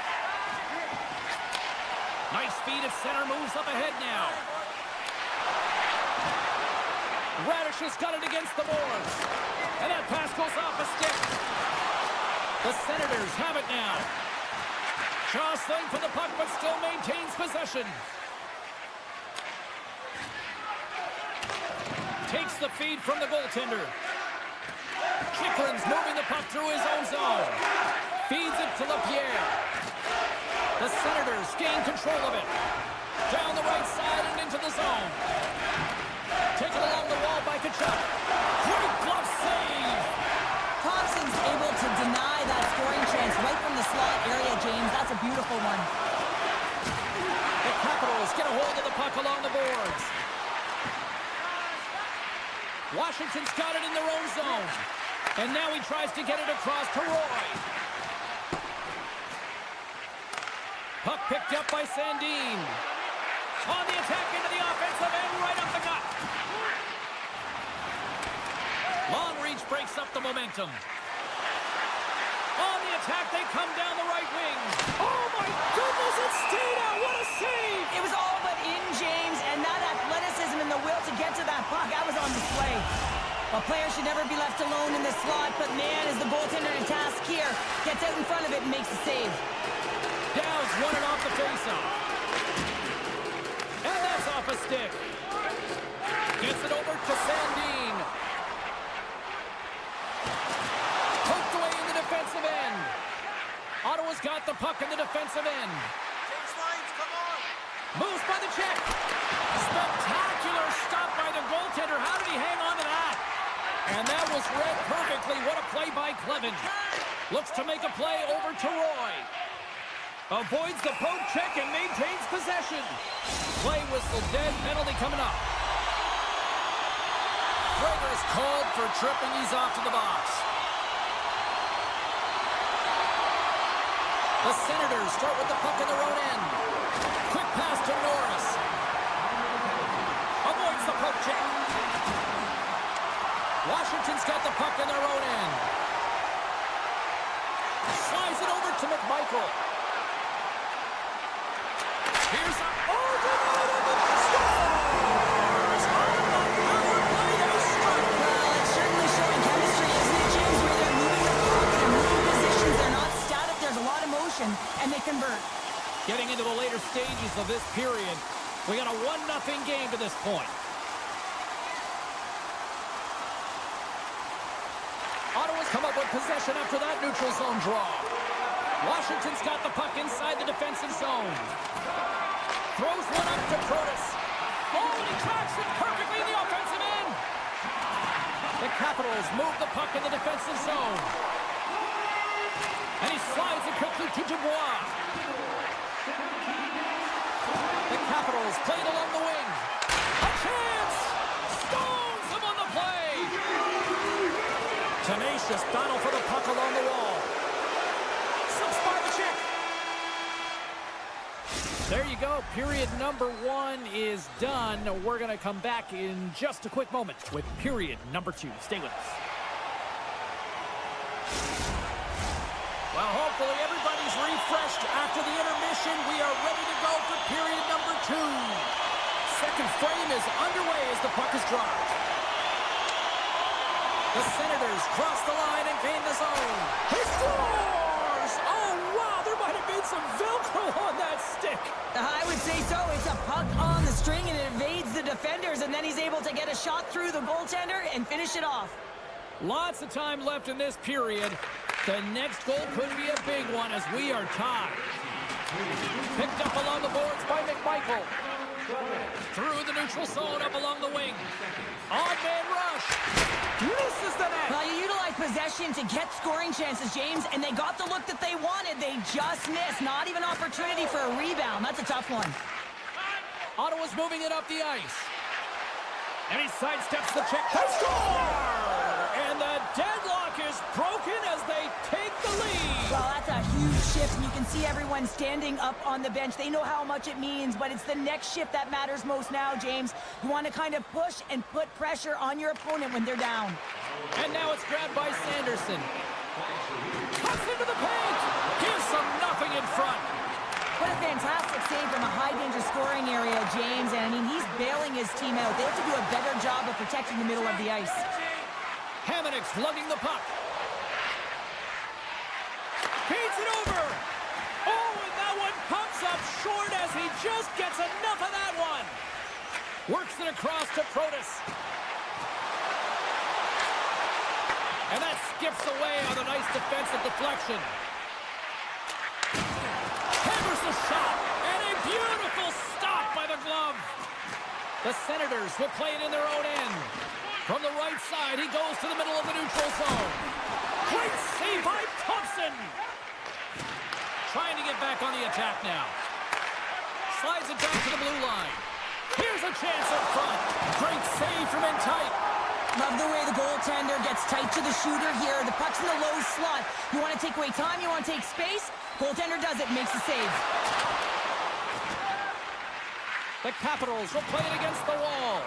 Nice speed at center, moves up ahead now. Radish has got it against the boards. And that pass goes off a stick. The Senators have it now. Jostling for the puck, but still maintains possession. Takes the feed from the goaltender. Chikrin's moving the puck through his own zone. Feeds it to LaPierre. The Senators gain control of it. Down the right side and into the zone. Taken along the wall by Kachuk. Great glove save. Thompson's able to deny that scoring chance right from the slot area, James. That's a beautiful one. The Capitals get a hold of the puck along the boards. Washington's got it in their own zone. And now he tries to get it across to Roy. Puck picked up by Sandin. On the attack into the offensive end, right up the gut. Long reach breaks up the momentum. On the attack, they come down the right wing. Oh my goodness, it stayed out. What a save! It was all but in, James, and that athleticism and the will to get to that puck, that was on display. A player should never be left alone in the slot, but man, is the goaltender to task here. Gets out in front of it and makes the save. Dow's won it off the faceoff. And that's off a stick. Gets it over to Sandin. Poked away in the defensive end. Ottawa's got the puck in the defensive end. Moves by the check. Spectacular stop by the goaltender. How did he hang on to that? And that was read perfectly. What a play by Cleven. Looks to make a play over to Roy. Avoids the poke check and maintains possession. Play whistle dead. Penalty coming up. called for tripping. He's off to the box. The Senators start with the puck in their own end. Quick pass to Norris. Avoids the poke check. Washington's got the puck in their own end. Slides it over to McMichael. Here's a... Oh, scores! On the power play, they struck. Well, it's certainly showing chemistry, isn't it, James? Where they're moving the puck, they're moving positions, they're not static, there's a lot of motion, and they convert. Getting into the later stages of this period, we got a 1-0 game to this point. Ottawa's come up with possession after that neutral zone draw. Washington's got the puck inside the defensive zone. Throws one up to Protas. Oh, and he tracks it perfectly in the offensive end. The Capitals move the puck in the defensive zone. And he slides it quickly to Dubois. The Capitals play it along the wing. A chance! Stones him on the play! Tenacious battle for the puck along the wall. Slips by the check. There you go. Period number 1 is done. We're going to come back in just a quick moment with period number 2. Stay with us. Well, hopefully everybody's refreshed after the intermission. We are ready to go for period number 2. Second frame is underway as the puck is dropped. The Senators cross the line and gain the zone. He scores! Oh, wow, there might have been some Velcro on that stick. I would say so. It's a puck on the string, and it evades the defenders, and then he's able to get a shot through the goaltender and finish it off. Lots of time left in this period. The next goal could be a big one as we are tied. Picked up along the boards by McMichael. Through the neutral zone, up along the wing. Odd man rush. Misses the net. Well, you utilize possession to get scoring chances, James, and they got the look that they wanted. They just missed. Not even opportunity for a rebound. That's a tough one. Ottawa's moving it up the ice. And he sidesteps the check. They score! And the deadlock is broken as they take the lead. Well, that's a huge shift, and you can see everyone standing up on the bench. They know how much it means, but it's the next shift that matters most now, James. You want to kind of push and put pressure on your opponent when they're down. And now it's grabbed by Sanderson. Cuts into the paint. Gives them nothing in front. What a fantastic save from a high-danger scoring area, James. And, I mean, he's bailing his team out. They have to do a better job of protecting the middle of the ice. Hamannik's lugging the puck. Feeds it over. Oh, and that one comes up short as he just gets enough of that one. Works it across to Protas. And that skips away on a nice defensive deflection. Hammers the shot, and a beautiful stop by the glove. The Senators will play it in their own end. From the right side, he goes to the middle of the neutral zone. Great save by Thompson. Trying to get back on the attack now. Slides it back to the blue line. Here's a chance up front. Great save from in tight. Love the way the goaltender gets tight to the shooter here. The puck's in the low slot. You want to take away time, you want to take space. Goaltender does it, makes the save. The Capitals will play it against the wall.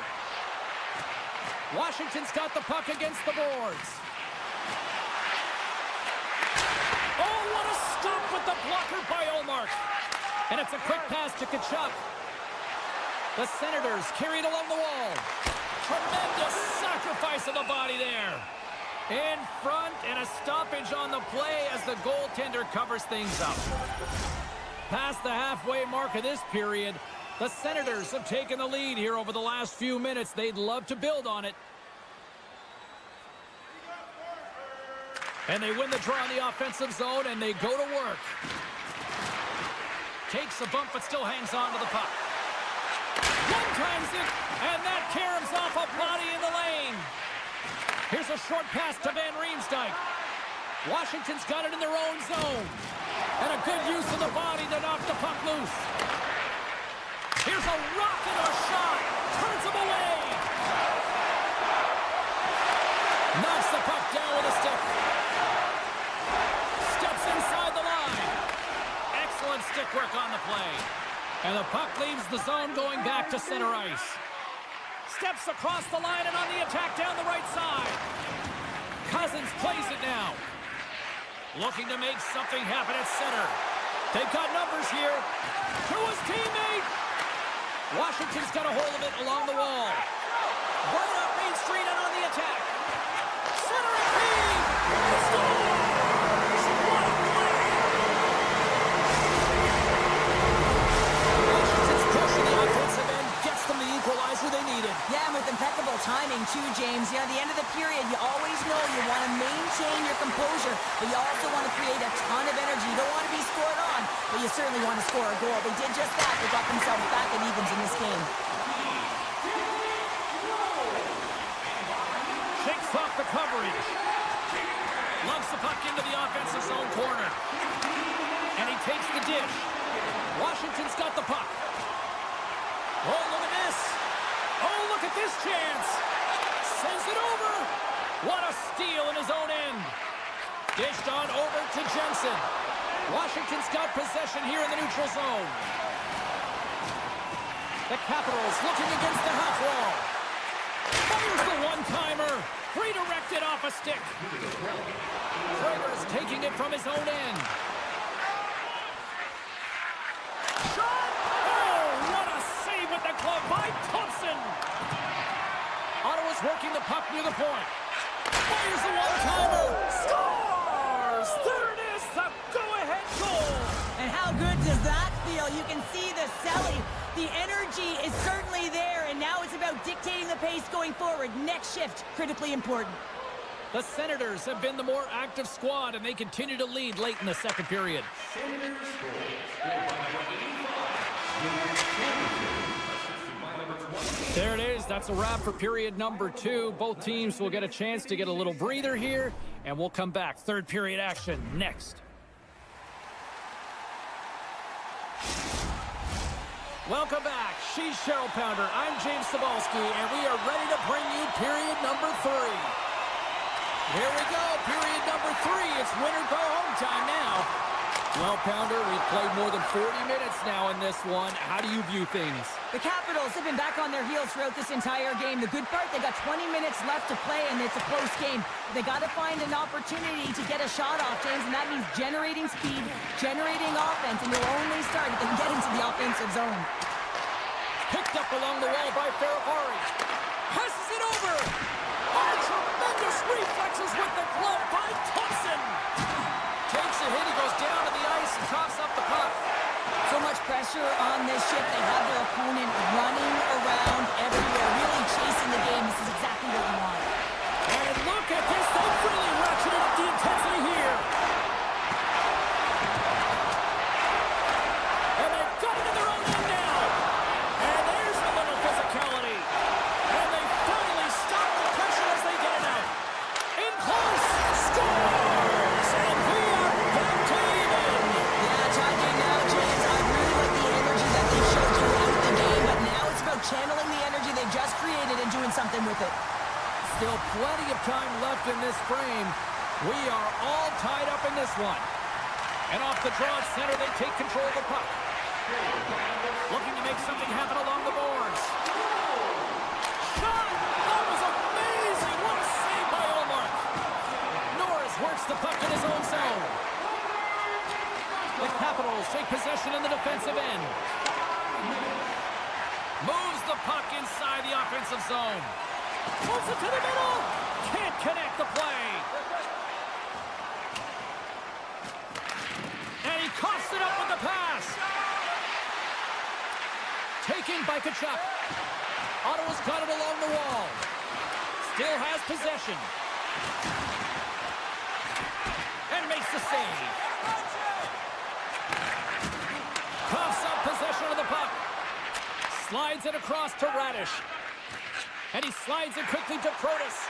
Washington's got the puck against the boards. Oh, what a stop with the blocker by Olmark. And it's a quick pass to Tkachuk. The Senators carried along the wall. Tremendous sacrifice of the body there. In front, and a stoppage on the play as the goaltender covers things up. Past the halfway mark of this period, the Senators have taken the lead here over the last few minutes. They'd love to build on it. And they win the draw in the offensive zone, and they go to work. Takes a bump, but still hangs on to the puck. One times it, and that caroms off a body in the lane. Here's a short pass to Van Riemsdyk. Washington's got it in their own zone. And a good use of the body to knock the puck loose. Here's a rocket or shot. Turns him away. Knocks the puck down with a stick. Steps inside the line. Excellent stick work on the play. And the puck leaves the zone going back to center ice. Steps across the line and on the attack down the right side. Cousins plays it now. Looking to make something happen at center. They've got numbers here. To his teammate. Washington's got a hold of it along the wall. Right up Main Street and on the attack. Center and feed. He scores! What a play! Washington's pushing the offensive end. Gets them the equalizer they needed. Yeah, and with impeccable timing, too, James. You know, at the end of the period, you always know you want to maintain your composure, but you also want to create a ton of energy. You don't want to be scored on, but you certainly want to score a goal. They did just that. They got themselves back at evens in this game. Shakes off the coverage. Lumps the puck into the offensive zone corner. And he takes the dish. Washington's got the puck. Oh, look at this. Oh, look at this chance. Sends it over. What a steal in his own end. Dished on over to Jensen. Washington's got possession here in the neutral zone. The Capitals looking against the half wall. Fires the one-timer. Redirected off a stick. Traeger's taking it from his own end. Shot! Oh, what a save with the glove by Thompson. Ottawa's working the puck near the point. Fires the one-timer. Scores! There it is, the go-ahead goal. And how good does that feel? You can see the selling. The energy is certainly there, and now it's about dictating the pace going forward. Next shift, critically important. The Senators have been the more active squad, and they continue to lead late in the second period. There it is. That's a wrap for period number 2. Both teams will get a chance to get a little breather here, and we'll come back. Third period action next. Welcome back. She's Cheryl Pounder. I'm James Cebulski, and we are ready to bring you period number 3. Here we go, period number 3. It's winner go home time now. Well, Pounder, we've played more than 40 minutes now in this one. How do you view things? The Capitals have been back on their heels throughout this entire game. The good part, they got 20 minutes left to play, and it's a close game. They got to find an opportunity to get a shot off, James, and that means generating speed, generating offense, and you'll only start if they can get into the offensive zone. Picked up along the wall by Ferrari. Passes it over. Oh, tremendous reflexes with the glove by Thompson. Takes a hit. He goes down to the ice and coughs up the puck. So much pressure on this shift. They have their opponent running around everywhere, really chasing the game. This is exactly what you want. And look at this. They've really ratcheted up the intensity here. And they've got it in their own end now. And there's a little physicality. And they finally stop the pressure as they get it out. In close. Scores! And we are back to even. Yeah, talking now, James. I really like the energy that they showed throughout the game, but now it's about channeling the energy they just created and doing something with it. Still plenty of time left in this frame. We are all tied up in this one. And off the draw at center, they take control of the puck. Looking to make something happen along the boards. Shot! That was amazing! What a save by Olmark. Norris works the puck in his own zone. The Capitals take possession in the defensive end. Moves the puck inside the offensive zone. Pulls it to the middle. Can't connect the play. And he coughs it up with the pass. Taken by Kachuk. Ottawa's got it along the wall. Still has possession. And makes the save. Coughs up possession of the puck. Slides it across to Radish. And he slides it quickly to Protas.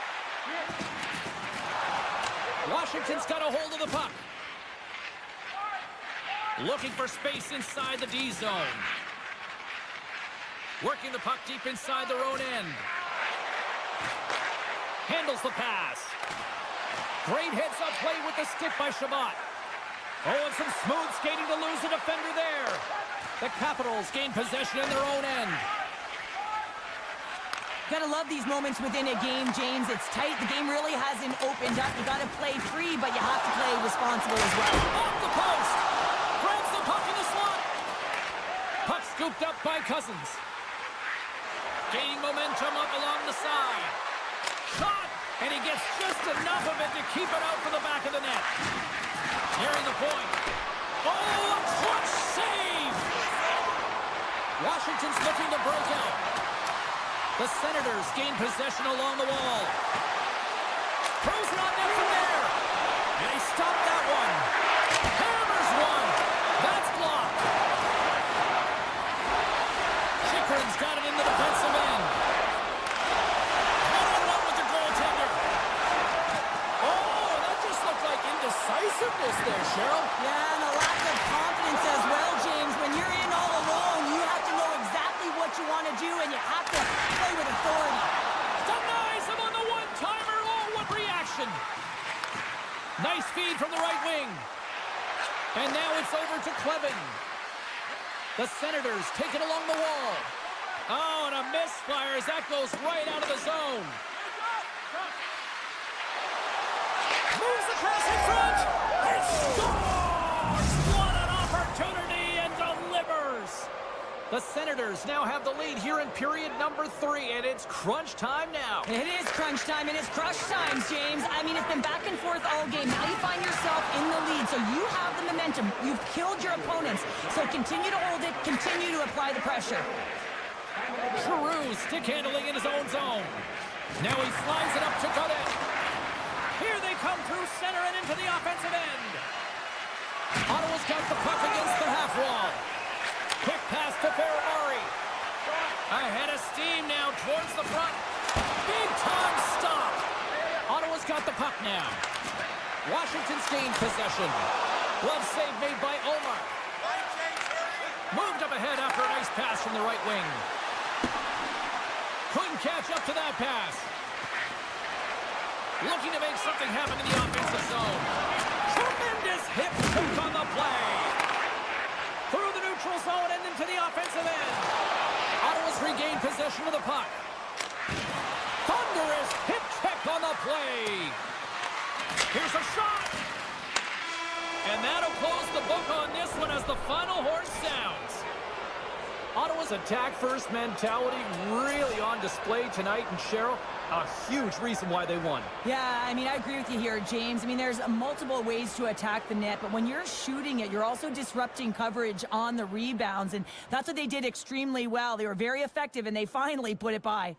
Washington's got a hold of the puck. Looking for space inside the D zone. Working the puck deep inside their own end. Handles the pass. Great heads-up play with the stick by Shabbat. Oh, and some smooth skating to lose the defender there. The Capitals gain possession in their own end. Gotta love these moments within a game, James. It's tight. The game really hasn't opened up. You gotta play free, but you have to play responsible as well. Off the post. Grabs the puck in the slot. Puck scooped up by Cousins. Gaining momentum up along the side. Shot, and he gets just enough of it to keep it out for the back of the net. Nearing the point. Oh, a clutch save! Washington's looking to break out. The Senators gain possession along the wall. Throws it on net from there. And he stopped that one. Hammers one. That's blocked. Chychrun's got it in the defensive end. One-on-one with the goaltender. Oh, that just looked like indecisiveness there, Cheryl. Yeah, and a lack of confidence as well, James. When you're in all alone, you have to know exactly what you want to do, and you have to play with authority. Denies him on the one-timer. Oh, what reaction. Nice feed from the right wing. And now it's over to Clevin. The Senators take it along the wall. Oh, and a misfire as that goes right out of the zone. Moves across in front. And scores! What an opportunity, and delivers. The Senators now have the lead here in period number 3, and it's crunch time now. It is crunch time, and it's crush time, James. I mean, it's been back and forth all game. Now you find yourself in the lead, so you have the momentum. You've killed your opponents, so continue to hold it, continue to apply the pressure. Giroux stick handling in his own zone. Now he slides it up to Godet. Here they come through center and into the offensive end. Ottawa's got the puck against the half wall. Quick pass to Ferrari. Ahead of steam now towards the front. Big time stop. Ottawa's got the puck now. Washington's gained possession. Glove save made by Omar. Moved up ahead after a nice pass from the right wing. Couldn't catch up to that pass. Looking to make something happen in the offensive zone. Tremendous hip hook on the play. Through the neutral zone and into the offensive end. Ottawa's regained possession of the puck. Thunderous hip check on the play. Here's a shot. And that'll close the book on this one as the final horse sounds. Ottawa's attack-first mentality really on display tonight, and Cheryl, a huge reason why they won. Yeah, I mean, I agree with you here, James. I mean, there's multiple ways to attack the net, but when you're shooting it, you're also disrupting coverage on the rebounds, and that's what they did extremely well. They were very effective, and they finally put it by.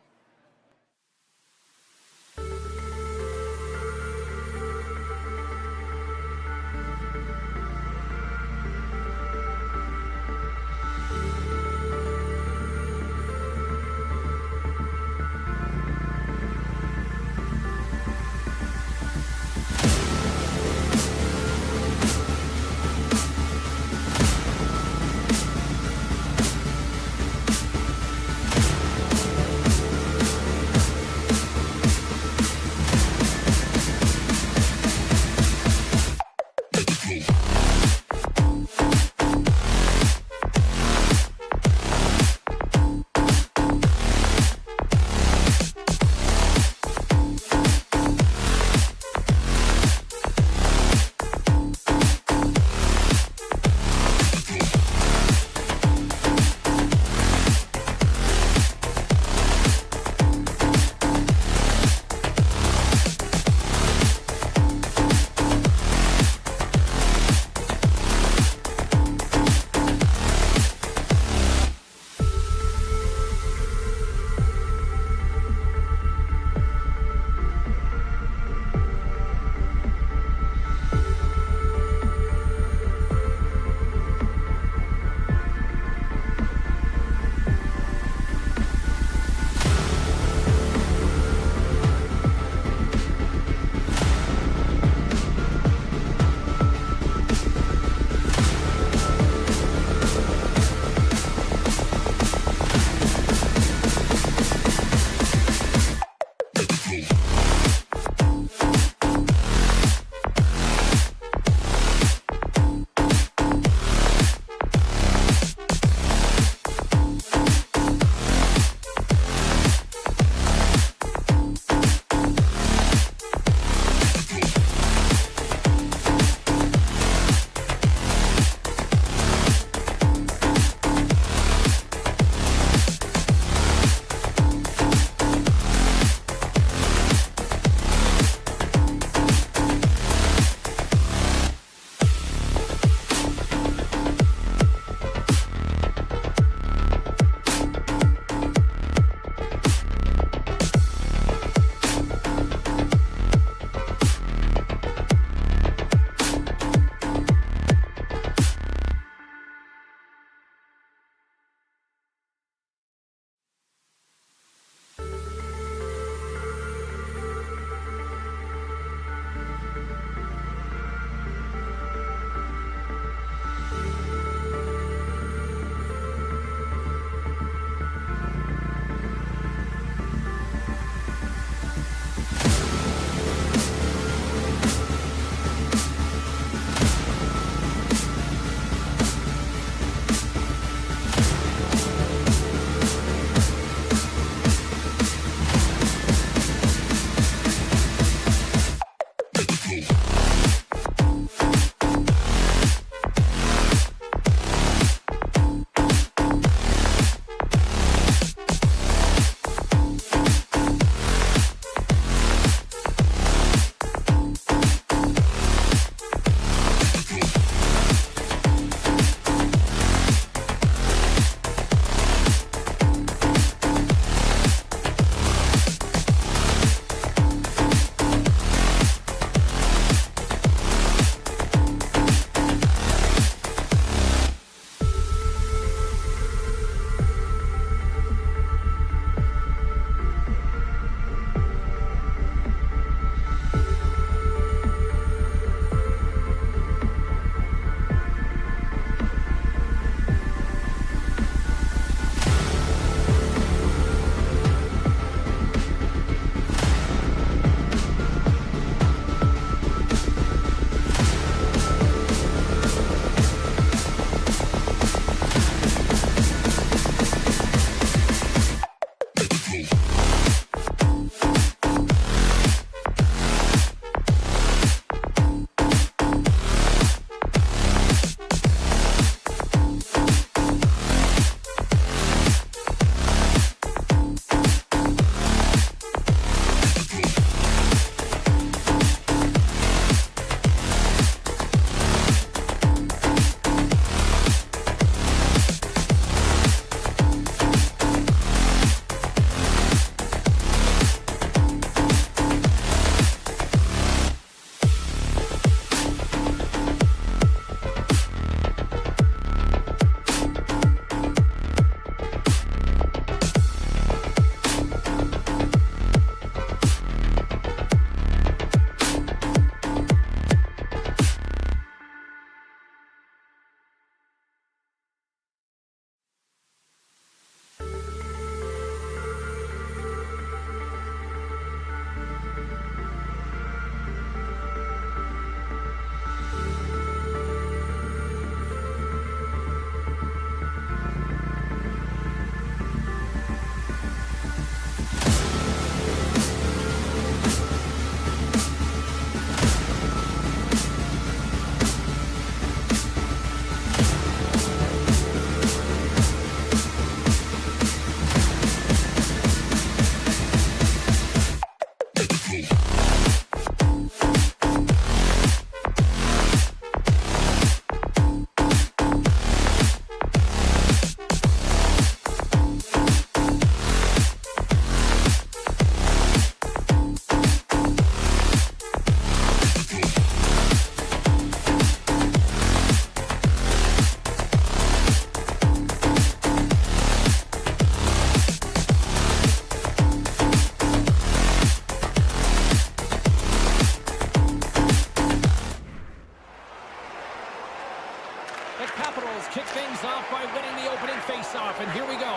kick things off by winning the opening faceoff, and here we go.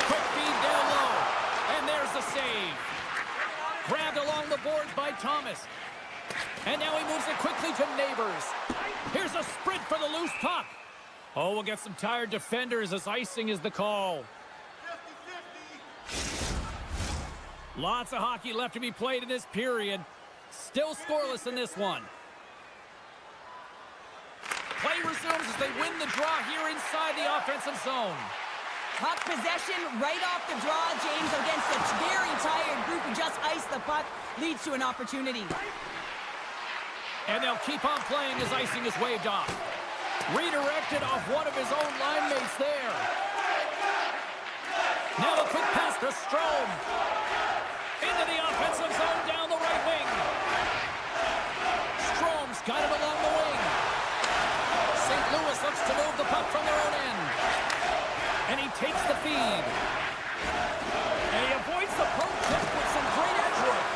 Quick feed down low, and there's the save. Grabbed along the boards by Thomas. And now he moves it quickly to Neighbors. Here's a sprint for the loose puck. Oh, we'll get some tired defenders as icing is the call. 50-50. Lots of hockey left to be played in this period. Still scoreless in this one. Play resumes as they win the draw here inside the offensive zone. Puck possession right off the draw, James, against a very tired group who just iced the puck, leads to an opportunity. And they'll keep on playing as icing is waved off. Redirected off one of his own line mates there. Now a quick pass to Strome. Into the offensive zone down the right wing. Strome's got it along the wing. St. Louis looks to move the puck from their own end. And he takes the feed. And he avoids the poke check with some great edge work.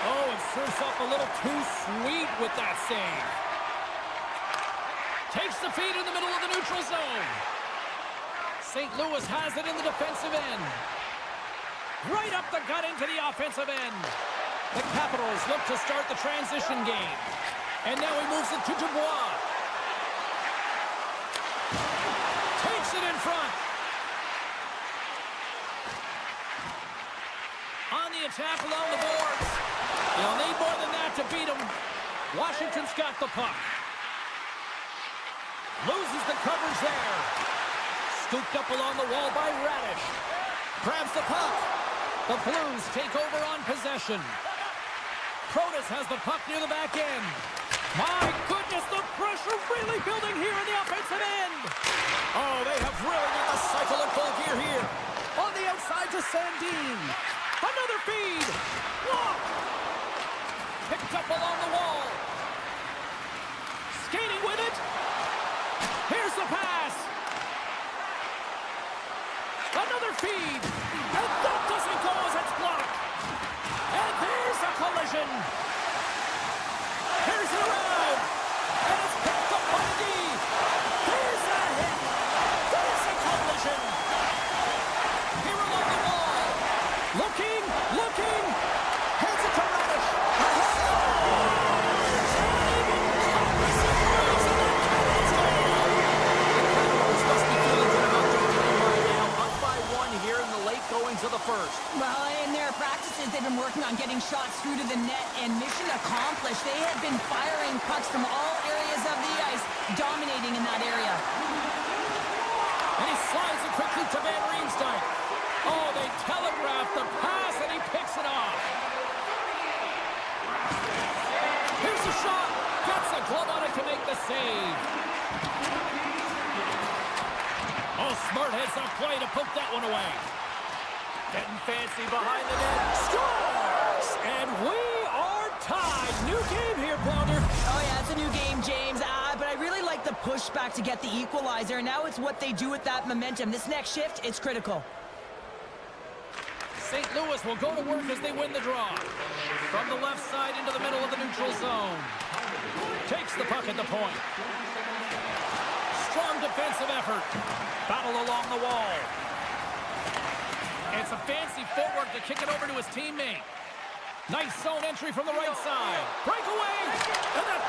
Oh, it serves up a little too sweet with that save. Takes the feed in the middle of the neutral zone. St. Louis has it in the defensive end. Right up the gut into the offensive end. The Capitals look to start the transition game. And now he moves it to Dubois. Takes it in front. On the attack along the boards. They'll need more than that to beat him. Washington's got the puck. Loses the coverage there. Scooped up along the wall by Radish. Grabs the puck. The Blues take over on possession. Protas has the puck near the back end. My goodness, the pressure really building here in the offensive end. Oh, they have really got the cycle in full gear here. On the outside to Sandin. Another feed. Block. Picked up along the wall. Skating with it. Here's the pass. Another feed. And that doesn't go as it's blocked. And there's a collision. Here's it around. And it's picked up by D. There's a hit. There's a collision. Here along the wall. Looking. Hands it to Radish. To the first. Well, in their practices, they've been working on getting shots through to the net, and mission accomplished. They have been firing pucks from all areas of the ice, dominating in that area. And he slides it quickly to Van Riemsdyk. Oh, they telegraph the pass, and he picks it off. Here's a shot. Gets a glove on it to make the save. Oh, smart heads up play to poke that one away. Getting fancy behind the net. Scores! And we are tied. New game here, Pounder. Oh, yeah, it's a new game, James. But I really like the pushback to get the equalizer. Now it's what they do with that momentum. This next shift, it's critical. St. Louis will go to work as they win the draw. From the left side into the middle of the neutral zone. Takes the puck at the point. Strong defensive effort. Battle along the wall. It's a fancy footwork to kick it over to his teammate. Nice zone entry from the right side. Breakaway! And that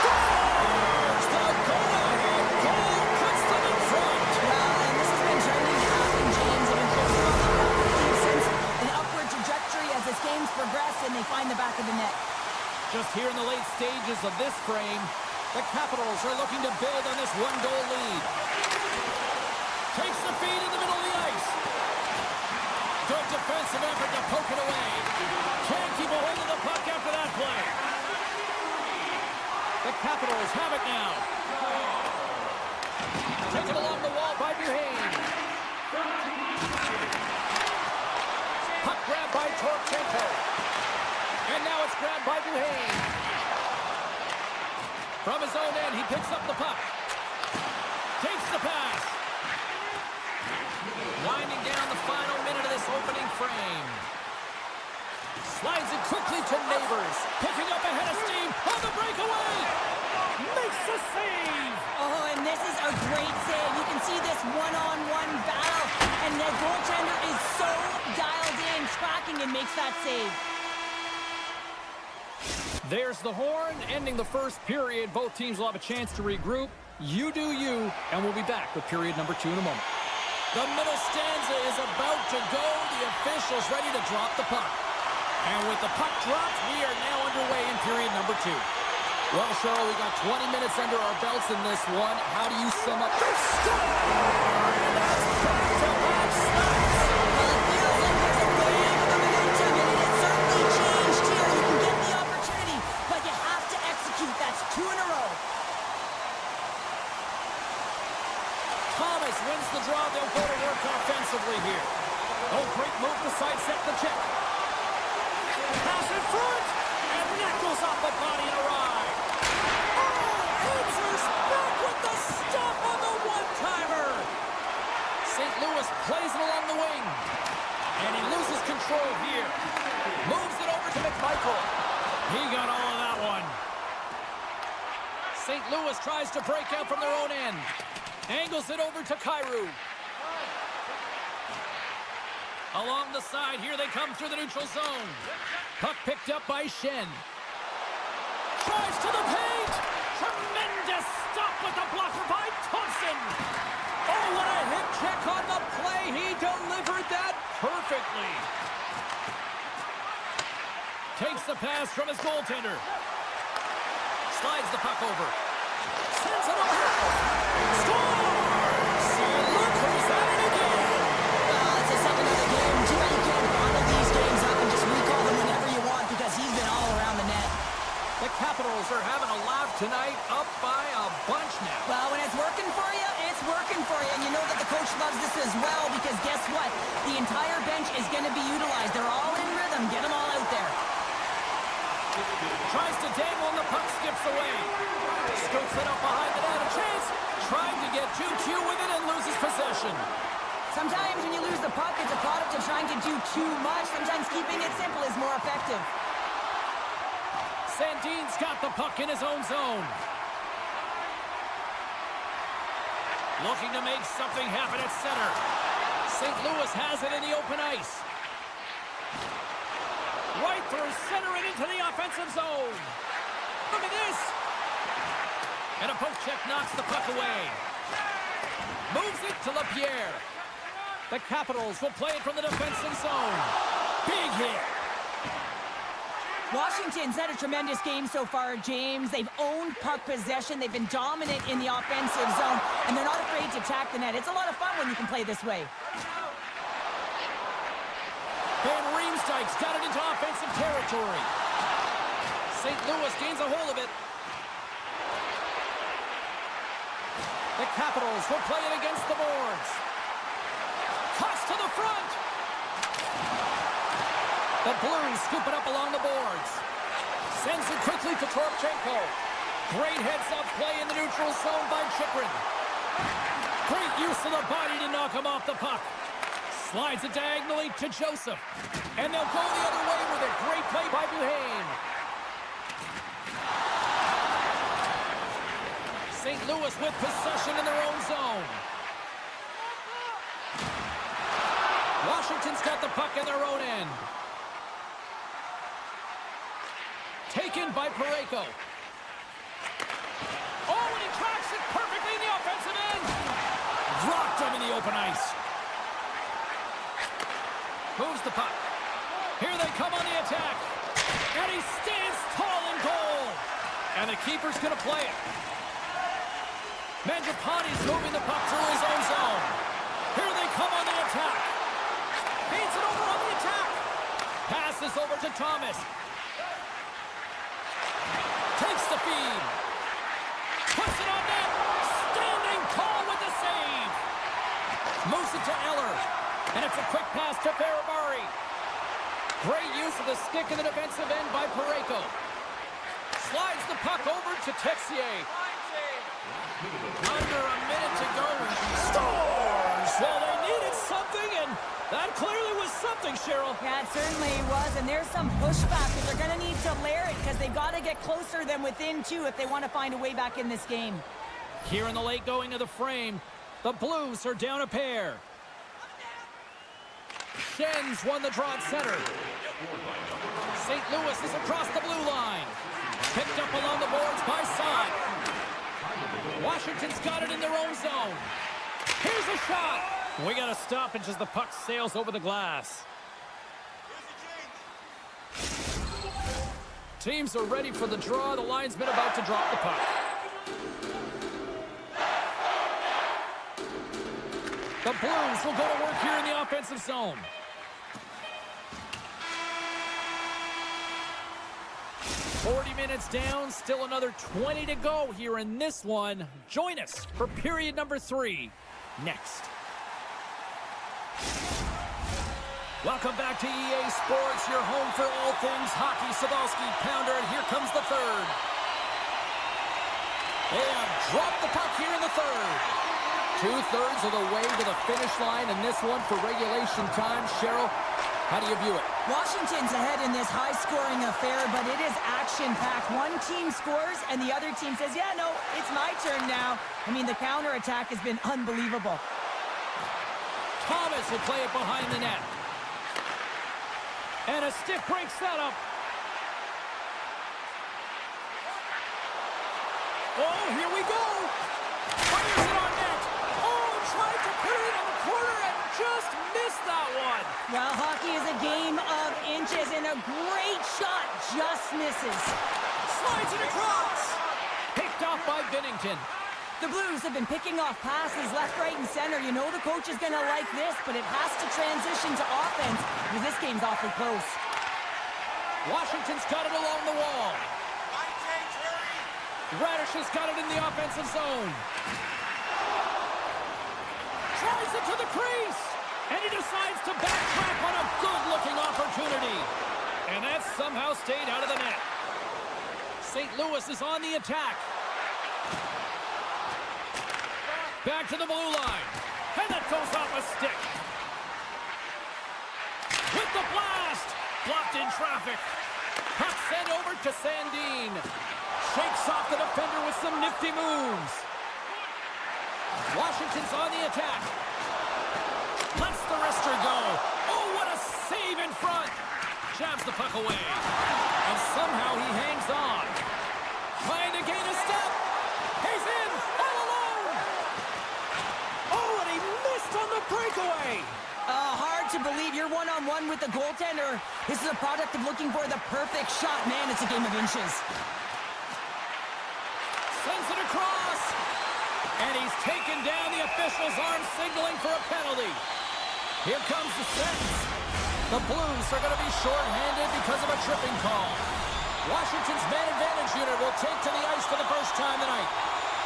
scores! The goal-ahead goal puts them in front. Well, and this has been turning to happen, James. They've been posting on the offensive since an upward trajectory as this game's progressed, and they find the back of the net. Just here in the late stages of this frame, the Capitals are looking to build on this one-goal lead. Takes the feed in the middle of the ice. Good defensive effort to poke it away. Can't keep a hold of the puck after that play. The Capitals have it now. Taken along the wall by Duhane. Puck grabbed by Torchenko. And now it's grabbed by Duhane. From his own end, he picks up the puck. Takes the pass. Winding down the final minute of this opening frame. Slides it quickly to Neighbors. Picking up ahead of steam on the breakaway. Makes the save. this is a great save. You can see this one-on-one battle, and the goaltender is so dialed in, tracking, and makes that save. There's the horn, ending the first period. Both teams will have a chance to regroup. You do you, and we'll be back with period number 2 in a moment. The middle stanza is about to go. The officials ready to drop the puck. And with the puck dropped, we are now underway in period number 2. Well, Cheryl, we got 20 minutes under our belts in this one. How do you sum up the score? And that's back-to-back snaps. Well, it feels like there's a wave of momentum, and it has certainly changed here. You can get the opportunity, but you have to execute. That's 2 in a row. Thomas wins the draw. They'll go to work offensively here. Oh, great move to sidestep the check. Pass in front, and that goes off the body and a ride. Oh, answers back with the stop on the one-timer. St. Louis plays it along the wing, and he loses control here. Moves it over to McMichael. He got all of that one. St. Louis tries to break out from their own end. Angles it over to Kyrou. Along the side, here they come through the neutral zone. Puck picked up by Shen. Drives to the paint. Tremendous stop with the blocker by Thompson. Oh, what a hip check on the play. He delivered that perfectly. Takes the pass from his goaltender. Slides the puck over. Sends it over. Scores! And look who's at it again. Well, it's a second of the game. Too bad you can't bottle these games up and just recall them whenever you want, because he's been all around the net. The Capitals are having a laugh tonight, up by a bunch now. Well, when it's working for you, it's working for you. And you know that the coach loves this as well, because guess what? The entire bench is going to be utilized. They're all in rhythm. Get them all out there. Tries to dangle and the puck skips away. Scoops it up behind the net. A chance. Trying to get too cute with it and loses possession. Sometimes when you lose the puck, it's a product of trying to do too much. Sometimes keeping it simple is more effective. Sandin's got the puck in his own zone. Looking to make something happen at center. St. Louis has it in the open ice. Right through center and into the offensive zone. Look at this. And a poke check knocks the puck away. Moves it to LaPierre. The Capitals will play it from the defensive zone. Big hit. Washington's had a tremendous game so far, James. They've owned puck possession. They've been dominant in the offensive zone, and they're not afraid to attack the net. It's a lot of fun when you can play this way. Van Riemsdyk's got it into offensive territory. St. Louis gains a hold of it. The Capitals will play it against the boards. Cuts to the front. The Blues scoop it up along the boards. Sends it quickly to Toropchenko. Great heads-up play in the neutral zone by Chychrun. Great use of the body to knock him off the puck. Slides it diagonally to Joseph. And they'll go the other way with a great play by Duhaime. St. Louis with possession in their own zone. Washington's got the puck in their own end. Taken by Parayko. Oh, and he tracks it perfectly in the offensive end. Dropped him in the open ice. Moves the puck. Here they come on the attack. And he stands tall in goal. And the keeper's going to play it. Mangiapane's moving the puck through his own zone. Here they come on the attack. Feeds it over on the attack. Passes over to Thomas. Takes the feed. Puts it on net. Standing tall with the save. Moves it to Eller. And it's a quick pass to Ferrabari. Great use of the stick in the defensive end by Parayko. Slides the puck over to Texier. Under a minute to go. Scores! Well, they needed something, and that clearly was something, Cheryl. Yeah, it certainly was, and there's some pushback, but they're going to need to layer it because they've got to get closer than within two if they want to find a way back in this game. Here in the late going of the frame, the Blues are down a pair. Schen's won the draw at center. St. Louis is across the blue line. Picked up along the boards by Sod. Washington's got it in their own zone. Here's a shot. We got a stoppage as the puck sails over the glass. Teams are ready for the draw. The linesman about to drop the puck. The Blues will go to work here in the offensive zone. "40 minutes down, still another 20 to go here in this one. Join us for period number 3 next. Welcome back to EA Sports, your home for all things hockey. Sabalski, Pounder, and here comes the third. They have dropped the puck here in the third. 2/3 of the way to the finish line in this one for regulation time. Cheryl, how do you view it? Washington's ahead in this high-scoring affair, but it is action-packed. One team scores, and the other team says, yeah, no, it's my turn now. I mean, the counterattack has been unbelievable. Thomas will play it behind the net. And a stick break setup. Oh, here we go. Fires it on net. Oh, tried to put it in the corner and just missed that one. Well, hockey is a game of inches, and a great shot just misses. Slides it across. Picked off by Binnington. The Blues have been picking off passes left, right, and center. You know the coach is going to like this, but it has to transition to offense because this game's awfully close. Washington's got it along the wall. Radish has got it in the offensive zone. Tries it to the crease. And he decides to backtrack on a good-looking opportunity. And that somehow stayed out of the net. St. Louis is on the attack. Back to the blue line. And that goes off a stick. With the blast. Blocked in traffic. Puck sent over to Sandin. Shakes off the defender with some nifty moves. Washington's on the attack. Lets the wrister go. Oh, what a save in front. Jabs the puck away. And somehow he hangs on. Trying to gain a step. He's in. All alone. Oh, and he missed on the breakaway. Hard to believe you're one-on-one with the goaltender. This is a product of looking for the perfect shot. Man, it's a game of inches. Sends it across. And he's taken down. The official's arm signaling for a penalty. Here comes the sentence. The Blues are going to be short-handed because of a tripping call. Washington's man advantage unit will take to the ice for the first time tonight.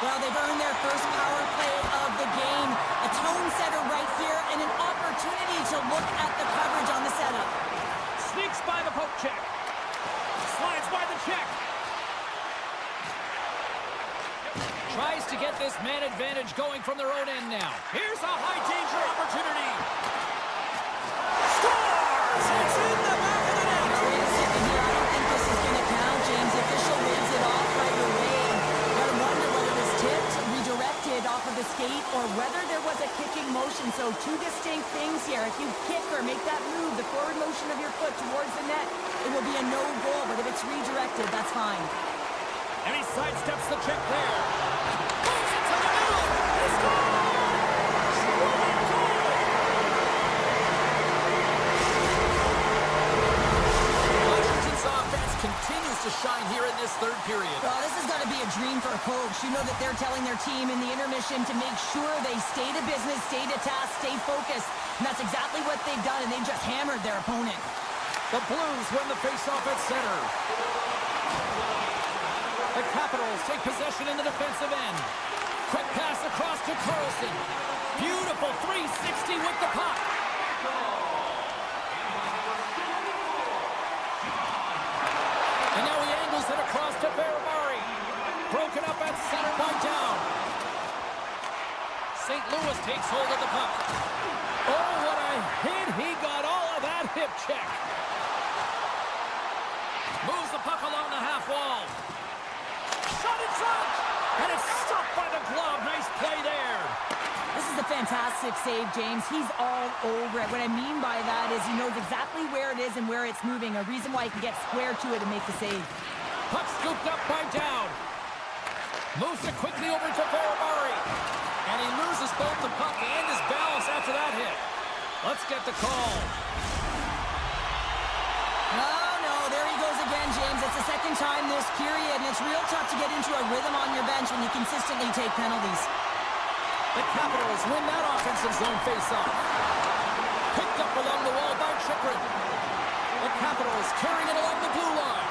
Well, they've earned their first power play of the game. A tone setter right here and an opportunity to look at the coverage on the setup. Sneaks by the poke check. Slides by the check. Tries to get this man advantage going from their own end now. Here's a high danger opportunity. Scores! It's in the back of the net. Wait a second here. I don't think this is going to count, James. The official waves it off right away. Gotta wonder whether it was tipped, redirected off of the skate, or whether there was a kicking motion. So two distinct things here. If you kick or make that move, the forward motion of your foot towards the net, it will be a no goal. But if it's redirected, that's fine. And he sidesteps the check there. Moves it to the middle. He scores! What a goal! Washington's offense continues to shine here in this third period. Well, this has got to be a dream for a coach. You know that they're telling their team in the intermission to make sure they stay to business, stay to task, stay focused. And that's exactly what they've done, and they've just hammered their opponent. The Blues win the faceoff at center. The Capitals take possession in the defensive end. Quick pass across to Carlson. Beautiful 360 with the puck. And now he angles it across to Barabari. Broken up at center by Down. St. Louis takes hold of the puck. Oh, what a hit. He got all of that hip check. Moves the puck along the half wall. Shot in front, and it's stopped by the glove. play there. This is a fantastic save, James. He's all over it. What I mean by that is he knows exactly where it is and where it's moving. A reason why he can get square to it and make the save. Puck scooped up by Dowd. Moves it quickly over to Ferrari. And he loses both the puck and his balance after that hit. Let's get the call. Oh, no, there he goes again, James. It's the second time this period, and it's real tough to get into a rhythm on your bench when you consistently take penalties. The Capitals win that offensive zone faceoff. Picked up along the wall by Chychrun. The Capitals carrying it along the blue line.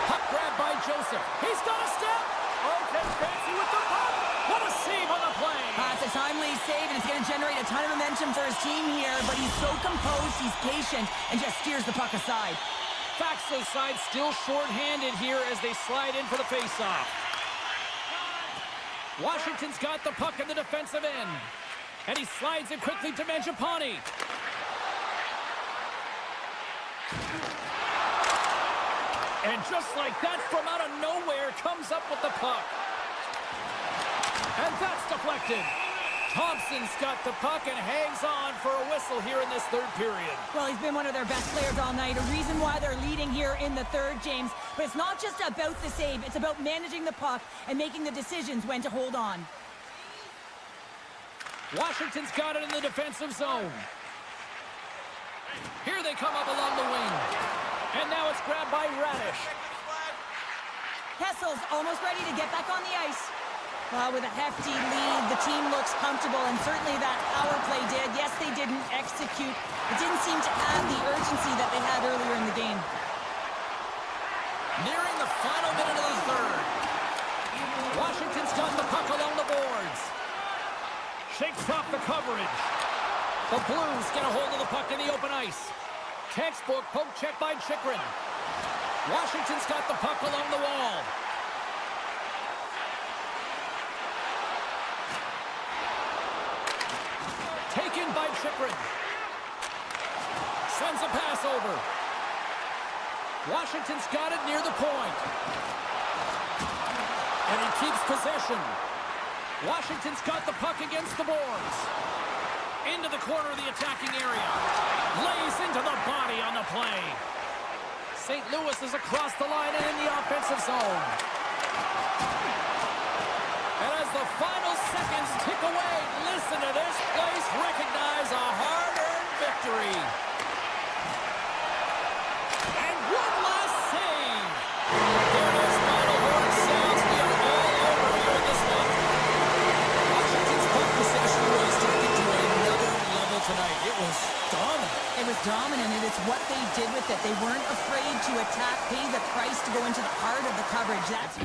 Puck grab by Joseph. He's got a step. Oh, gets fancy with the puck. What a save on the play. It's a timely save, and it's going to generate a ton of momentum for his team here, but he's so composed, he's patient, and just steers the puck aside. Faxa's side still short-handed here as they slide in for the faceoff. Washington's got the puck in the defensive end. And he slides it quickly to Mangiapane. And just like that, from out of nowhere, comes up with the puck. And that's deflected. Thompson's got the puck and hangs on for a whistle here in this third period. Well, he's been one of their best players all night. A reason why they're leading here in the third, James. But it's not just about the save. It's about managing the puck and making the decisions when to hold on. Washington's got it in the defensive zone. Here they come up along the wing. And now it's grabbed by Radish. Kessel's almost ready to get back on the ice. With a hefty lead, the team looks comfortable, and certainly that power play did. Yes, they didn't execute. It didn't seem to have the urgency that they had earlier in the game. Nearing the final minute of the third. Washington's got the puck along the boards. Shakes off the coverage. The Blues get a hold of the puck in the open ice. Textbook poke check by Chychrun. Washington's got the puck along the wall. Taken by Chychrun. Sends a pass over. Washington's got it near the point. And he keeps possession. Washington's got the puck against the boards. Into the corner of the attacking area. Lays into the body on the play. St. Louis is across the line and in the offensive zone. And as the final seconds tick away, listen to this place recognize a hard-earned victory. And one last save. There it is, final horn sounds. We are all over here in this one. Washington's puck possession was taken to another level tonight. It was dominant. It was dominant, and it's what they did with it. They weren't afraid to attack, pay the price to go into the heart of the coverage. That's...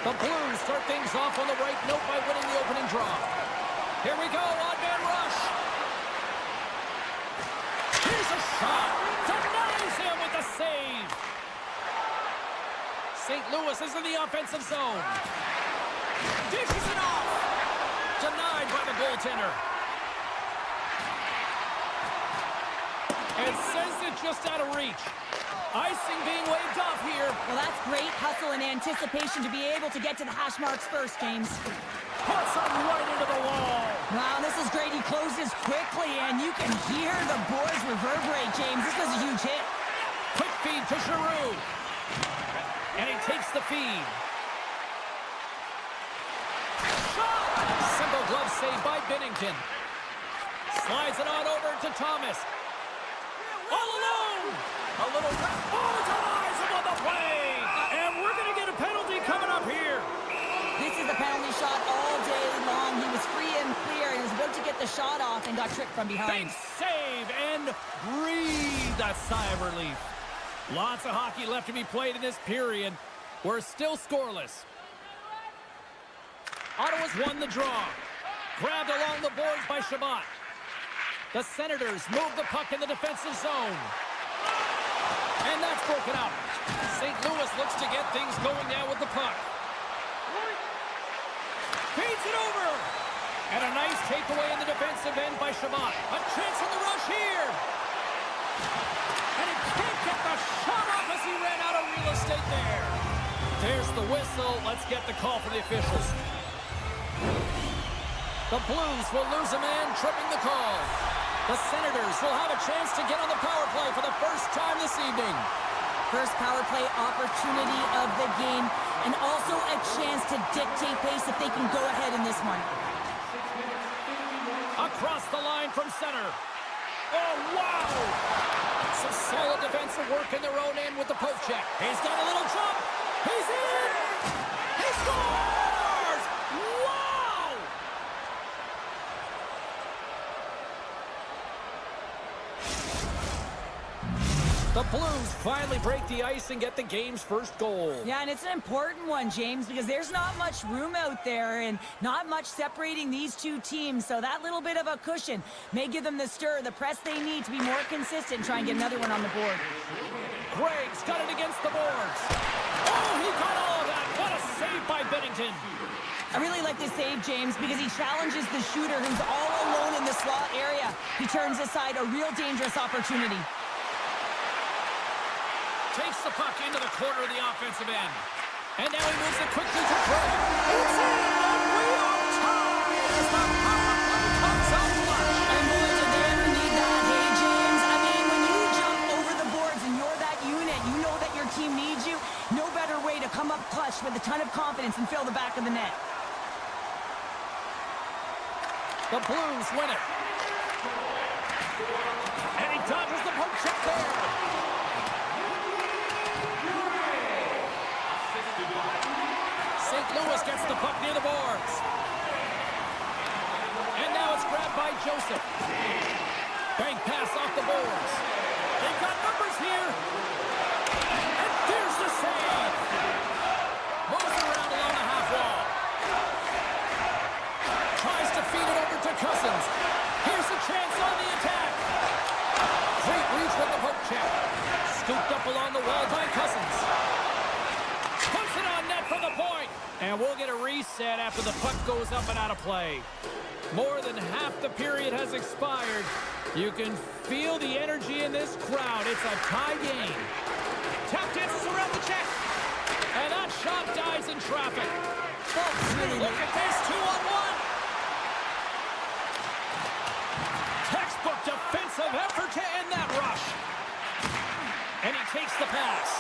The Blues start things off on the right note by winning the opening draw. Here we go, odd man rush. Here's a shot. Denies him with the save. St. Louis is in the offensive zone. Dishes it off. Denied by the goaltender. And sends it just out of reach. Icing being waved off here. Well, that's great hustle and anticipation to be able to get to the hash marks first, James. Puts him right into the wall. Wow, this is great. He closes quickly, and you can hear the boards reverberate, James. This was a huge hit. Quick feed to Giroux. And he takes the feed. Shot! Simple glove save by Binnington. Slides it on over to Thomas. All alone! A little... Oh, denies him on the play! And we're going to get a penalty coming up here. This is the penalty shot all day long. He was free and clear and was about to get the shot off and got tripped from behind. Big save and breathe that sigh of relief. Lots of hockey left to be played in this period. We're still scoreless. Ottawa's won the draw. Grabbed along the boards by Shabbat. The Senators move the puck in the defensive zone. And that's broken up. St. Louis looks to get things going now with the puck. Feeds it over. And a nice takeaway in the defensive end by Shabbat. A chance in the rush here. And he can't get the shot off as he ran out of real estate there. There's the whistle. Let's get the call for the officials. The Blues will lose a man, tripping the call. The Senators will have a chance to get on the power play for the first time this evening. First power play opportunity of the game, and also a chance to dictate pace if they can go ahead in this one. Across the line from center. Oh, wow! Some solid defensive work in their own end with the poke check. He's got a little jump. He's in! He scores! Wow! The Blues finally break the ice and get the game's first goal. Yeah, and it's an important one, James, because there's not much room out there and not much separating these two teams. So that little bit of a cushion may give them the stir, the press they need to be more consistent and try and get another one on the board. Gregg's got it against the boards. Oh, he got all of that. What a save by Binnington. I really like this save, James, because he challenges the shooter who's all alone in the slot area. He turns aside a real dangerous opportunity. Takes the puck into the corner of the offensive end. And now he moves it quickly to Craig. It's in, and we are tied as the power play comes out clutch. And boy, did they ever need that, hey, James? I mean, when you jump over the boards and you're that unit, you know that your team needs you. No better way to come up clutch with a ton of confidence and fill the back of the net. The Blues win it. And he dodges the poke check there. St. Louis gets the puck near the boards. And now it's grabbed by Joseph. Bank pass off the boards. They've got numbers here. And there's the save. Moves around along the half wall. Tries to feed it over to Cousins. Here's a chance on the attack. Great reach with the poke check. Scooped up along the wall by Cousins. Puts it on net for the point. And we'll get a reset after the puck goes up and out of play. More than half the period has expired. You can feel the energy in this crowd. It's a tie game. Tap dances around the check. And that shot dies in traffic. Look at this, 2-on-1. Textbook defensive effort to end that rush. And he takes the pass.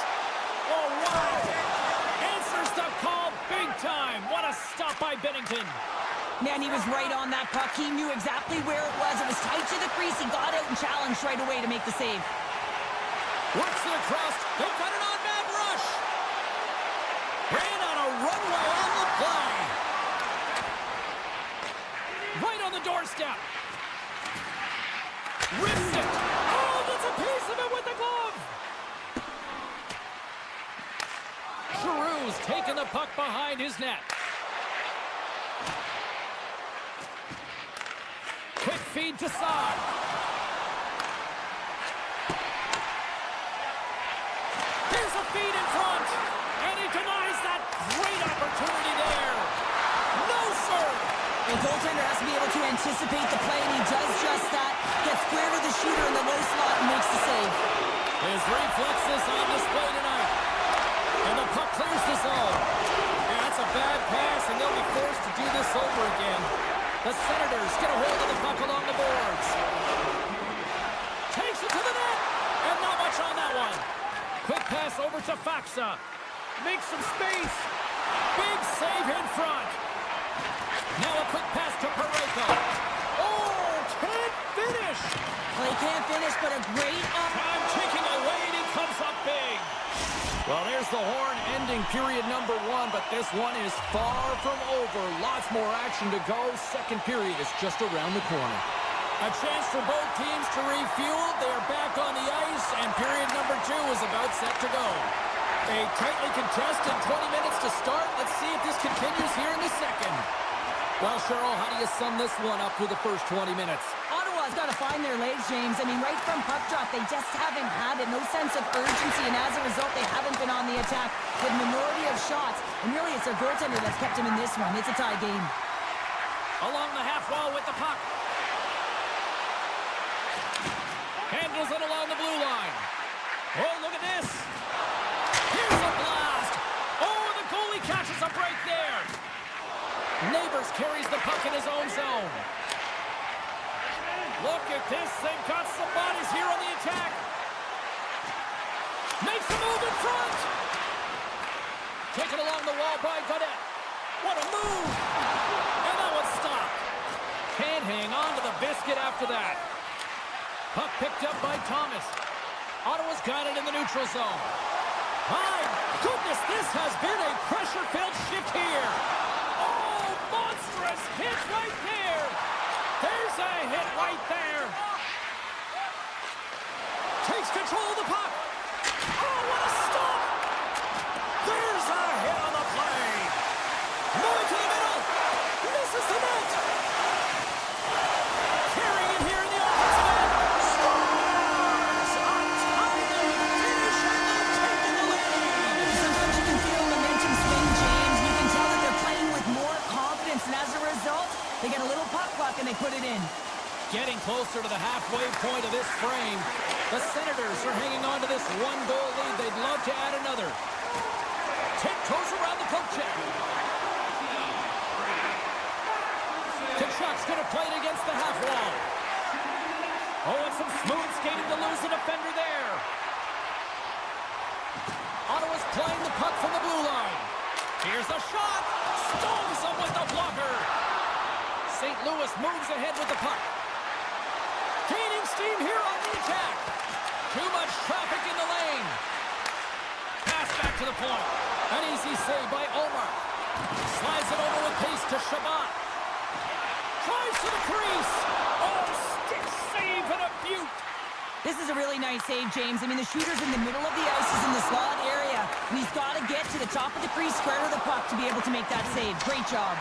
Oh, wow. Answers the call big time. What a stop by Binnington. Man, he was right on that puck. He knew exactly where it was. It was tight to the crease. He got out and challenged right away to make the save. Works it across. They've got an on-man rush. Ran on a runway on the play. Right on the doorstep. Rips it. Oh, gets a piece of it with the glove. Giroux's taken the puck behind his net. Quick feed to Saad. Here's a feed in front. And he denies that great opportunity there. No, sir. The goaltender has to be able to anticipate the play, and he does just that. Gets square to the shooter in the low slot and makes the save. His reflexes on display tonight. And the puck clears the zone. And that's a bad pass, and they'll be forced to do this over again. The Senators get a hold of the puck along the boards. Takes it to the net. And not much on that one. Quick pass over to Faksa. Makes some space. Big save in front. Now a quick pass to Freku. Oh, can't finish. Well, he can't finish, but a great... Time ticking away, and he comes up big. Well, there's the horn ending period number 1, but this one is far from over. Lots more action to go. Second period is just around the corner. A chance for both teams to refuel. They're back on the ice, and period number 2 is about set to go. A tightly contested 20 minutes to start. Let's see if this continues here in the second. Well, Cheryl, how do you sum this one up through the first 20 minutes? Ottawa's got to find their legs, James. I mean, right from puck drop, they just haven't had it. No sense of urgency, and as a result, they haven't been on the attack with minority of shots. And really, it's their goaltender that's kept them in this one. It's a tie game. Along the half wall with the puck. Handles it along the blue line. Oh, look at this. Here's a blast. Oh, the goalie catches a break there. Neighbors carries the puck in his own zone. Look at this. They've got some bodies here on the attack. Makes a move in front. Taken along the wall by Godet. What a move. And that one's stopped. Can't hang on to the biscuit after that. Puck picked up by Thomas. Ottawa's got it in the neutral zone. My goodness, this has been a pressure-filled shift here. Oh, monstrous hit right there. There's a hit right there. Takes control of the puck. Oh, what a stop. There's a hit on the play. Moving to the middle. Misses the net. Carrying it here in the offensive end. Scores a timely finish, and they've taken the lead. Sometimes you can feel momentum swing, James. You can tell that they're playing with more confidence, and as a result, they get a little puck luck and they put it in. Getting closer to the halfway point of this frame. The Senators are hanging on to this one-goal lead. They'd love to add another. Tiptoes around the poke check. Kachuk's going to play it against the half wall. Oh, and some smooth skating to lose the defender there. Ottawa's playing the puck from the blue line. Here's a shot. Stones him with the blocker. St. Louis moves ahead with the puck. Gaining steam here on the attack. Too much traffic in the lane. Pass back to the point. An easy save by Omar. Slides it over with pace to Shabbat. Tries to the crease. Oh, stick save and a beaut. This is a really nice save, James. I mean, the shooter's in the middle of the ice. He's in the slot area, and he's got to get to the top of the crease square with the puck to be able to make that save. Great job.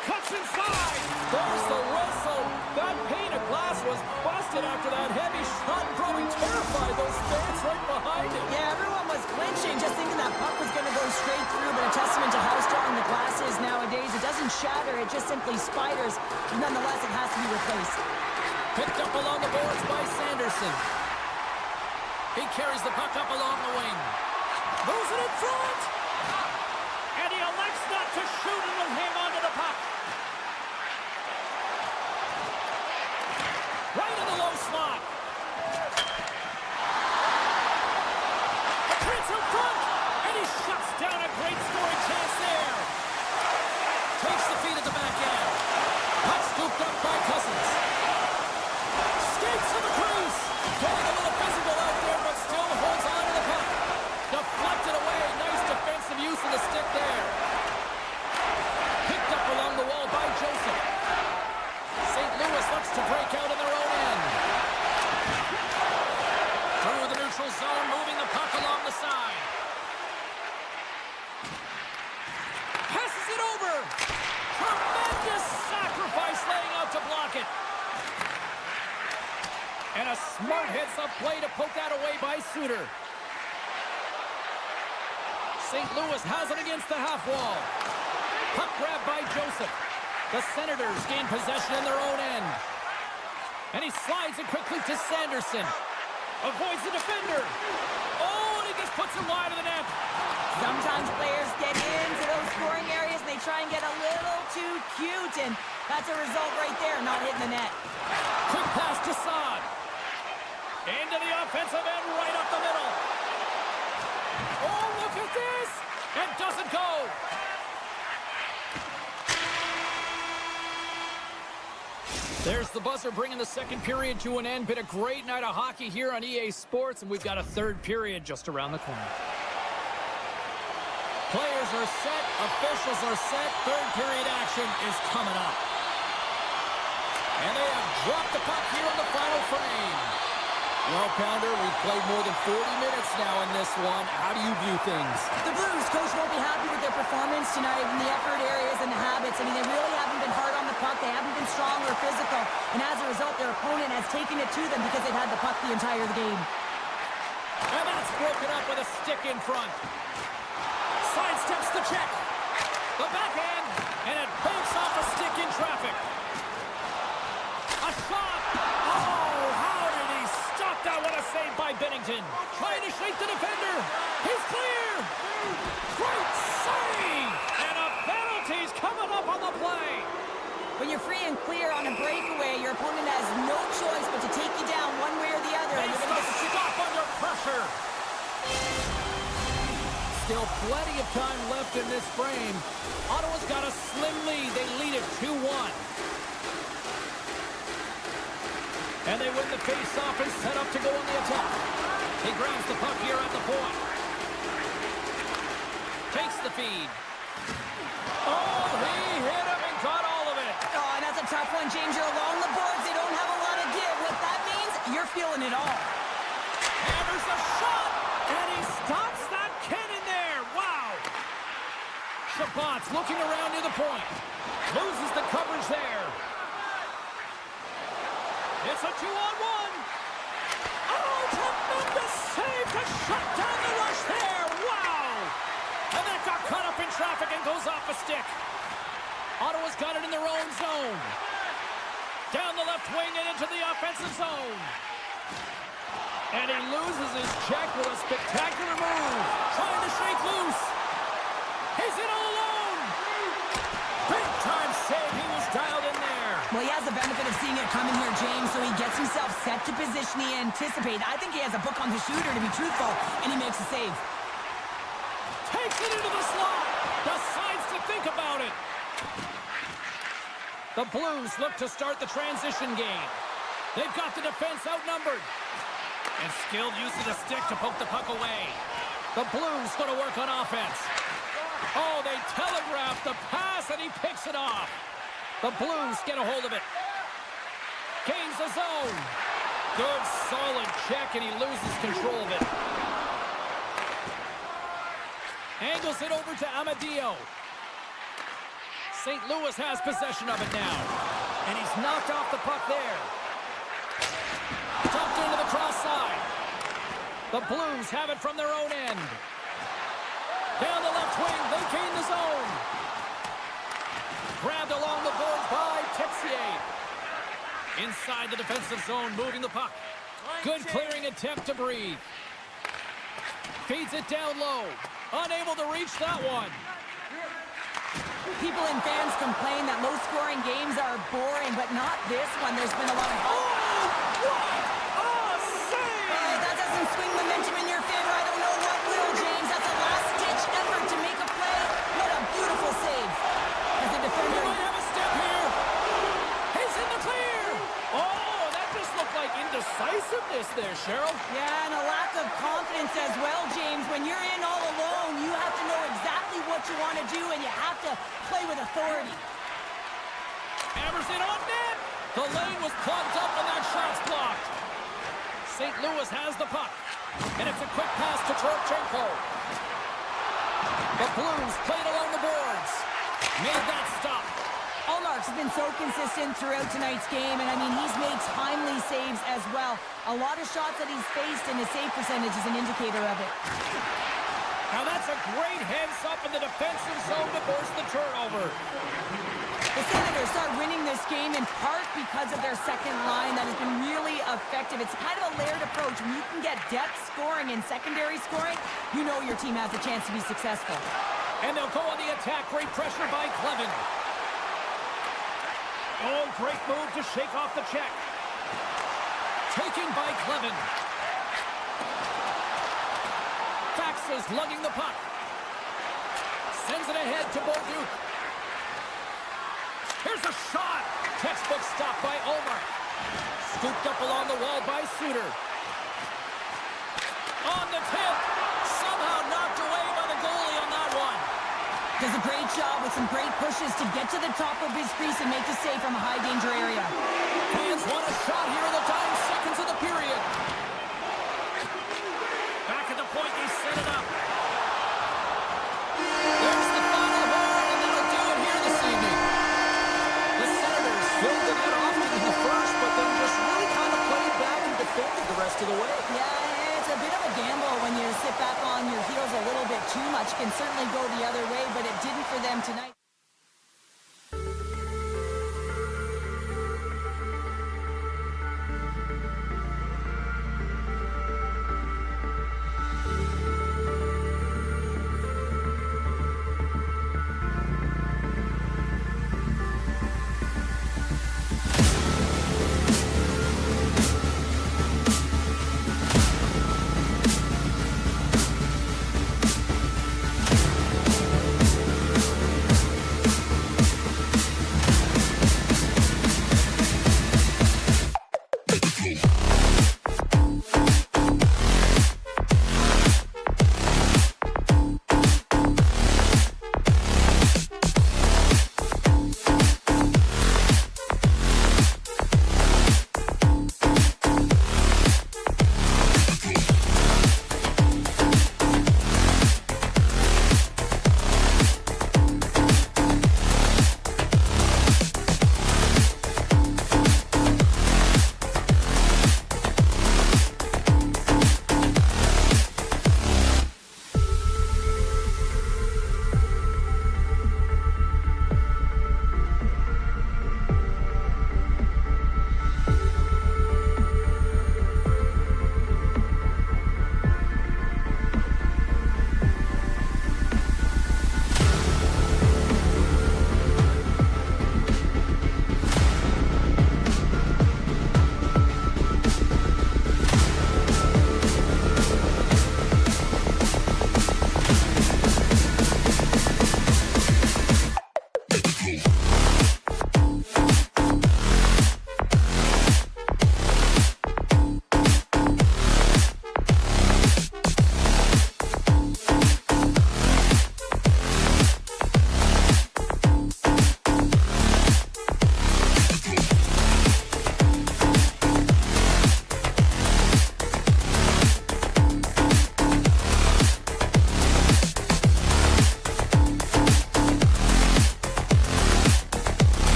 Cuts inside. There's the whistle. That pane of glass was busted after that heavy shot, probably terrified those fans right behind him. Yeah, everyone was flinching, just thinking that puck was going to go straight through, but a testament to how strong the glass is nowadays. It doesn't shatter, it just simply spiders. Nonetheless, it has to be replaced. Picked up along the boards by Sanderson. He carries the puck up along the wing. Moves it in front. And he elects not to shoot and will hang on to the puck. Right in the low slot. A Prince in front. And he shuts down a great scoring chance there. Takes the feed at the back end. Puck scooped up by Cousins. Skates to the crease. Getting a little physical out there, but still holds on to the puck. Deflected away. Nice defensive use of the stick there. Picked up along the wall by Joseph. St. Louis looks to break out in their own end. Through the neutral zone, moving the puck along the side. And a smart heads-up play to poke that away by Suter. St. Louis has it against the half wall. Puck grab by Joseph. The Senators gain possession in their own end. And he slides it quickly to Sanderson. Avoids the defender. Oh, and he just puts it wide of the net. Sometimes players get into those scoring areas and they try and get a little too cute, and that's a result right there, not hitting the net. Quick pass to Saad. Into the offensive end, right up the middle. Oh, look at this! And doesn't go. There's the buzzer bringing the second period to an end. Been a great night of hockey here on EA Sports, and we've got a third period just around the corner. Players are set, officials are set, third period action is coming up. And they have dropped the puck here in the final frame. Well, Pounder, we've played more than 40 minutes now in this one. How do you view things? The Blues, coach, won't be happy with their performance tonight in the effort areas and the habits. I mean, they really haven't been hard on the puck. They haven't been strong or physical. And as a result, their opponent has taken it to them because they've had the puck the entire game. And that's broken up with a stick in front. Sidesteps the check. The backhand. And it banks off a stick in traffic. A shot. Oh, how did he stop that? What a save by Bennington. Trying to shake the defender. He's clear. Great save. And a penalty's coming up on the play. When you're free and clear on a breakaway, your opponent has no choice but to take you down one way or the other. And you're going to get the stop under pressure. Still plenty of time left in this frame. Ottawa's got a slim lead. They lead it 2-1. And they win the face-off and set up to go on the attack. He grabs the puck here at the point. Takes the feed. Oh, he hit him and got all of it. Oh, and that's a tough one, James. You're along the boards. They don't have a lot of give. What that means, you're feeling it all. Hammers a shot, and he stops that cannon there. Wow. Shabbat's looking around near the point. Loses the coverage there. It's a 2-on-1. Oh, tremendous save to shut down the rush there. Wow. And that got caught up in traffic and goes off a stick. Ottawa's got it in their own zone. Down the left wing and into the offensive zone. And he loses his check with a spectacular move. Trying to shake loose. He's in all alone. Big time save. He was dialed in there. Well, he has the benefit of seeing it coming here, James, so he gets himself set to position he anticipated. I think he has a book on the shooter, to be truthful, and he makes a save. Takes it into the slot. Decides to think about it. The Blues look to start the transition game. They've got the defense outnumbered. And skilled use of the stick to poke the puck away. The Blues going to work on offense. Oh, they telegraph the pass, and he picks it off. The Blues get a hold of it. Gains the zone. Good, solid check, and he loses control of it. Angles it over to Amadio. St. Louis has possession of it now. And he's knocked off the puck there. Tucked into the cross side. The Blues have it from their own end. Down the left wing, they gain the zone. Grabbed along the boards by Texier. Inside the defensive zone, moving the puck. Good clearing attempt to breathe. Feeds it down low. Unable to reach that one. People and fans complain that low-scoring games are boring, but not this one. There's been a lot of... What a save! That doesn't swing momentum in your favor. I don't know what will, James. That's a last-ditch effort to make a play. What a beautiful save. As a defender... He might have a step here. He's in the clear. Oh, that just looked like indecisiveness there, Cheryl. Yeah, and a lack of confidence as well, James. When you're in all alone, you have to know exactly what you want to do, and you have to play with authority. Hammers it on net. The lane was plugged up and that shot's blocked. St. Louis has the puck. And it's a quick pass to Trochenkov. The Blues played along the boards. Made that stop. Allmark's has been so consistent throughout tonight's game, and I mean, he's made timely saves as well. A lot of shots that he's faced, and his save percentage is an indicator of it. Now that's a great heads-up in the defensive zone to force the turnover. The Senators start winning this game in part because of their second line that has been really effective. It's kind of a layered approach. When you can get depth scoring and secondary scoring, you know your team has a chance to be successful. And they'll go on the attack. Great pressure by Clevin. Oh, great move to shake off the check. Taken by Clevin. Faxas lugging the puck. Sends it ahead to Bolduc. Here's a shot. Textbook stop by Omar. Scooped up along the wall by Suter. On the tip. Somehow knocked away by the goalie on that one. Does a great job with some great pushes to get to the top of his crease and make the save from a high-danger area. Fans want a shot here in the dying seconds of the period. Back at the point, they set it up. There's the final horn, and that'll do it here this evening. The Senators filled the net off into the first, but then just really kind of played back and defended the rest of the way. Yeah, it's a bit of a gamble when you sit back on your heels a little bit too much. Can certainly go the other way, but it didn't for them tonight.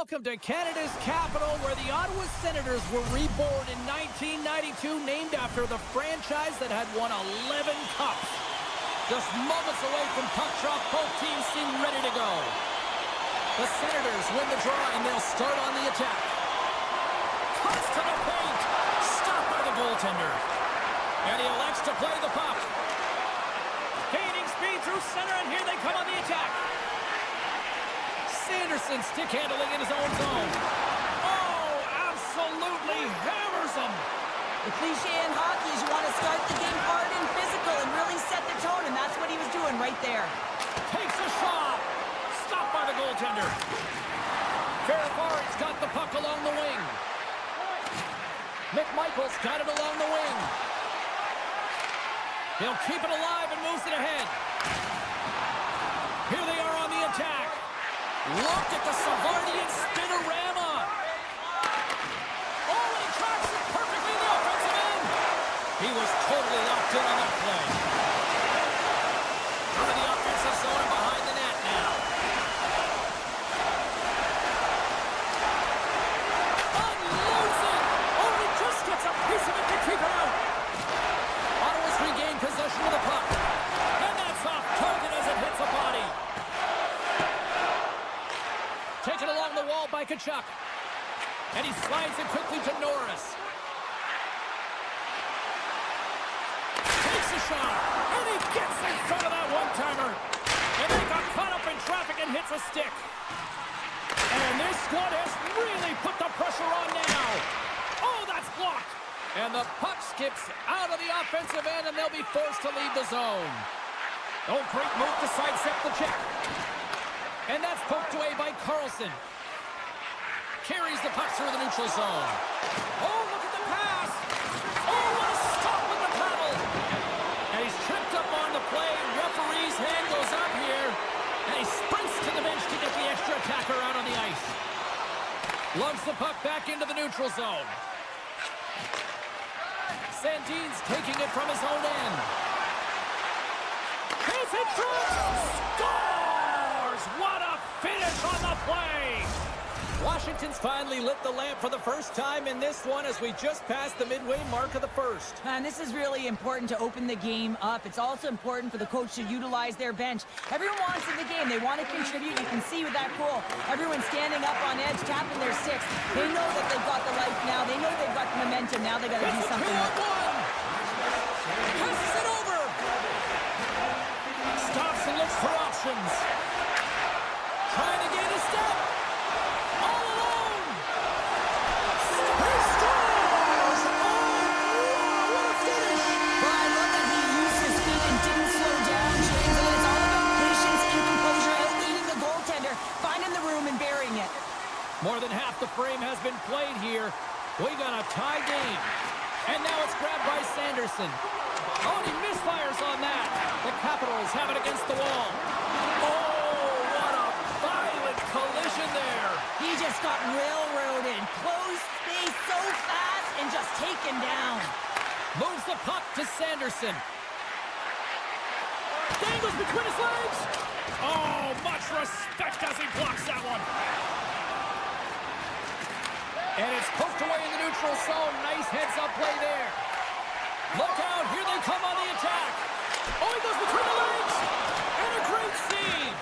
Welcome to Canada's capital, where the Ottawa Senators were reborn in 1992, named after the franchise that had won 11 cups. Just moments away from puck drop, both teams seem ready to go. The Senators win the draw, and they'll start on the attack. Cuts to the paint. Stopped by the goaltender. And he elects to play the puck. Gaining speed through center, and here they come on the attack. Sanderson stick handling in his own zone. Oh, absolutely hammers him. The cliche in hockey is you want to start the game hard and physical and really set the tone, and that's what he was doing right there. Takes a shot. Stopped by the goaltender. Ferrari's got the puck along the wing. McMichael's got it along the wing. He'll keep it alive and moves it ahead. Here they are on the attack. Look at the Savardian spinorama. Oh, and he tracks it perfectly in the offensive end. He was totally locked in on that play. Through the offensive zone and behind the net now. Unloads it. Oh, he just gets a piece of it to keep it out. Ottawa's regained possession of the puck. And that's off target as it hits a body. Taken along the wall by Tkachuk. And he slides it quickly to Norris. Takes a shot. And he gets in front of that one-timer. And he got caught up in traffic and hits a stick. And this squad has really put the pressure on now. Oh, that's blocked. And the puck skips out of the offensive end, and they'll be forced to leave the zone. Oh, great move to sidestep the check. And that's poked away by Carlson. Carries the puck through the neutral zone. Oh, look at the pass. Oh, what a stop with the paddle. And he's tripped up on the play. Referee's hand goes up here. And he sprints to the bench to get the extra attacker out on the ice. Lugs the puck back into the neutral zone. Sandin's taking it from his own end. Hits it through. Scores! What a finish on the play! Washington's finally lit the lamp for the first time in this one as we just passed the midway mark of the first. And this is really important to open the game up. It's also important for the coach to utilize their bench. Everyone wants in the game. They want to contribute. You can see with that goal, everyone's standing up on edge, tapping their sticks. They know that they've got the life now. They know they've got the momentum. Now they got to do something. Passes it over. Stops and looks for options. Trying to gain a step. All alone. He scores! Oh, what a finish! Well, I love that he used his feet and didn't slow down, James. And it's all about patience and composure, outleading the goaltender, finding the room and burying it. More than half the frame has been played here. We got a tie game. And now it's grabbed by Sanderson. Oh, and he misfires on that. The Capitals have it against the wall. Oh, what a violent collision there. He just got railroaded. Closed space so fast and just taken down. Moves the puck to Sanderson. Dangles between his legs. Oh, much respect as he blocks that one. And it's poked away in the neutral zone. Nice heads-up play there. Look out, here they come on the attack. Oh, he goes between the legs. And a great save.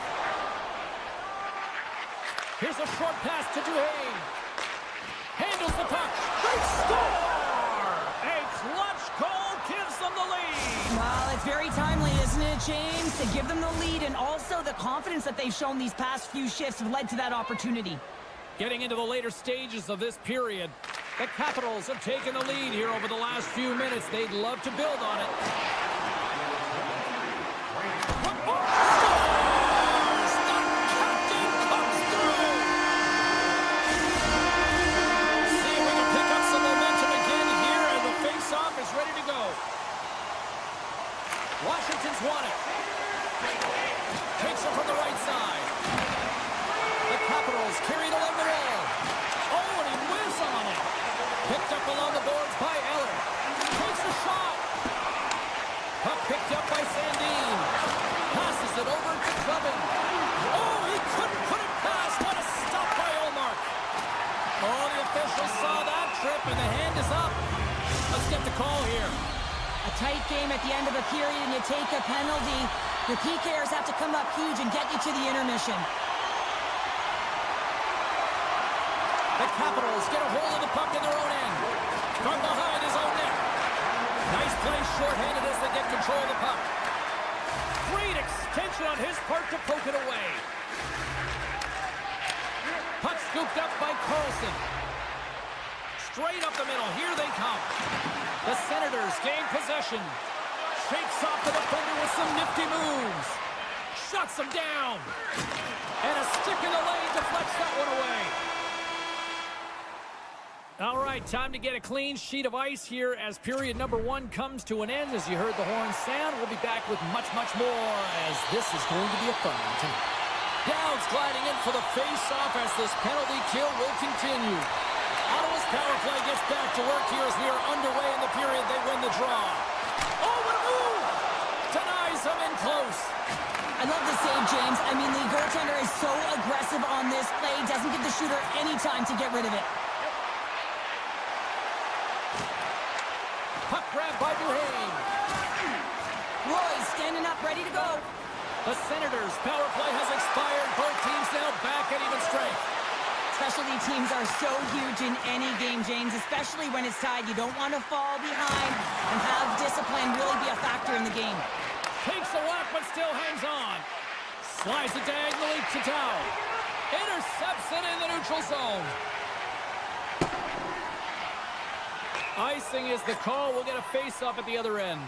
Here's a short pass to Duhane. Handles the puck. They score! A clutch goal gives them the lead. Well, it's very timely, isn't it, James? To give them the lead, and also the confidence that they've shown these past few shifts have led to that opportunity. Getting into the later stages of this period, the Capitals have taken the lead here over the last few minutes. They'd love to build on it. Scores! The captain comes through! See if we can pick up some momentum again here, and the face-off is ready to go. Washington's won it. Takes it from the right side. The Capitals carried along the wall. Oh, and he whiffs on it. Picked up along the boards by Eller. Takes a shot. Puck picked up by Sandin. Passes it over to Clubbin. Oh, he couldn't put it past. What a stop by Olmark. call here. A tight game at the end of a period and you take a penalty. Your PKers have to come up huge and get you to the intermission. The Capitals get a hold of the puck in their own end. From behind his own net. Nice play shorthanded as they get control of the puck. Great extension on his part to poke it away. Puck scooped up by Carlson. Straight up the middle. Here they come. The Senators gain possession. Shakes off the defender with some nifty moves. Shuts him down. And a stick in the lane deflects that one away. All right, time to get a clean sheet of ice here as period number 1 comes to an end. As you heard the horn sound, we'll be back with much, much more as this is going to be a fun one tonight. Downs gliding in for the face-off as this penalty kill will continue. Ottawa's power play gets back to work here as we are underway in the period. They win the draw. Oh, what a move! Denies him in close. I love the save, James. I mean, the goaltender is so aggressive on this play. Doesn't give the shooter any time to get rid of it. Puck grab by Duhane. Roy standing up, ready to go. The Senators' power play has expired. Both teams now back at even strength. Specialty teams are so huge in any game, James, especially when it's tied. You don't want to fall behind and have discipline really be a factor in the game. Takes a whack, but still hangs on. Slides it diagonally to Dow. Intercepts it in the neutral zone. Icing is the call. We'll get a face-off at the other end.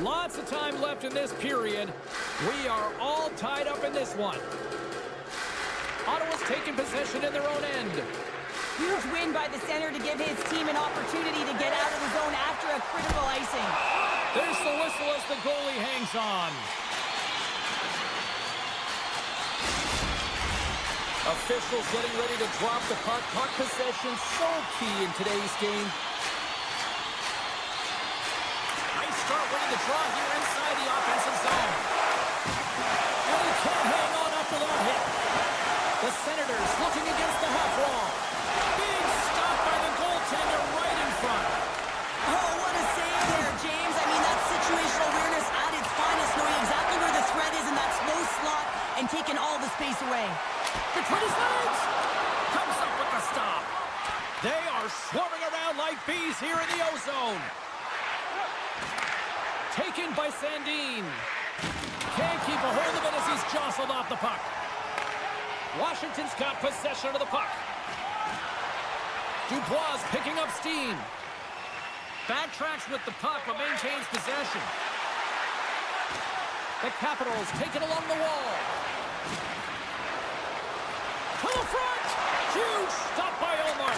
Lots of time left in this period. We are all tied up in this one. Ottawa's taking possession in their own end. Huge win by the center to give his team an opportunity to get out of the zone after a critical icing. There's the whistle as the goalie hangs on. Officials getting ready to drop the puck. Puck possession so key in today's game. Nice start winning the draw here inside the offensive zone. And he can't hang on after that hit. The Senators looking against the half wall. Big stop by the goaltender right in front. Oh, what a save there, James. I mean, that's situational awareness at its finest, knowing exactly where the threat is in that slow slot and taking all the space away. Between his legs. Comes up with the stop. They are swarming around like bees here in the O-zone. Taken by Sandin. Can't keep a hold of it as he's jostled off the puck. Washington's got possession of the puck. Dubois picking up steam. Backtracks with the puck but maintains possession. The Capitals take it along the wall. To the front! Huge stop by Omar.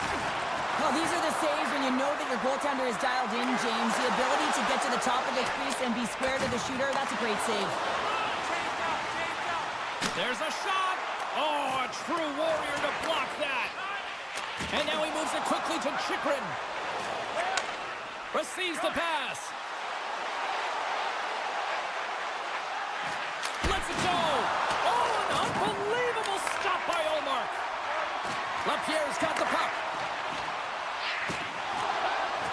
Well, these are the saves when you know that your goaltender is dialed in, James. The ability to get to the top of the crease and be square to the shooter, that's a great save. There's a shot! Oh, a true warrior to block that. And now he moves it quickly to Chikrin. Receives the pass. Lets it go. Oh, an unbelievable stop by Omar. LaPierre's got the puck.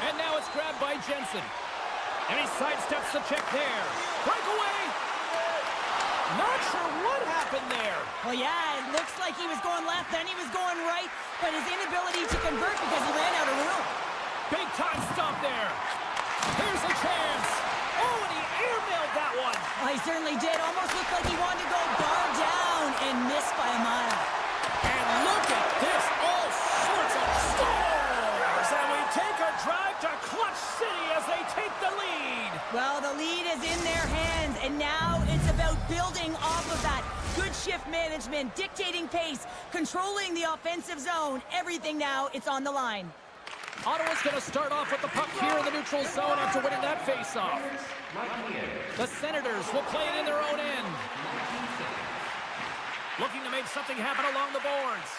And now it's grabbed by Jensen. And he sidesteps the check there. Breakaway. Not sure what happened there. Well, yeah, it looks like he was going left, then he was going right, but his inability to convert because he ran out of room. Big time stop there. Here's a chance. Oh, and he airmailed that one. Well, he certainly did. Almost looked like he wanted to go bar down and miss by a mile. And look at this. All sorts of scores. And we take a drive to Clutch City as they take the lead. Well, the lead is in their hands, and now it's about building off of that. Good shift management, dictating pace, controlling the offensive zone. Everything now, it's on the line. Ottawa's going to start off with the puck here in the neutral zone after winning that faceoff. The Senators will play it in their own end. Looking to make something happen along the boards.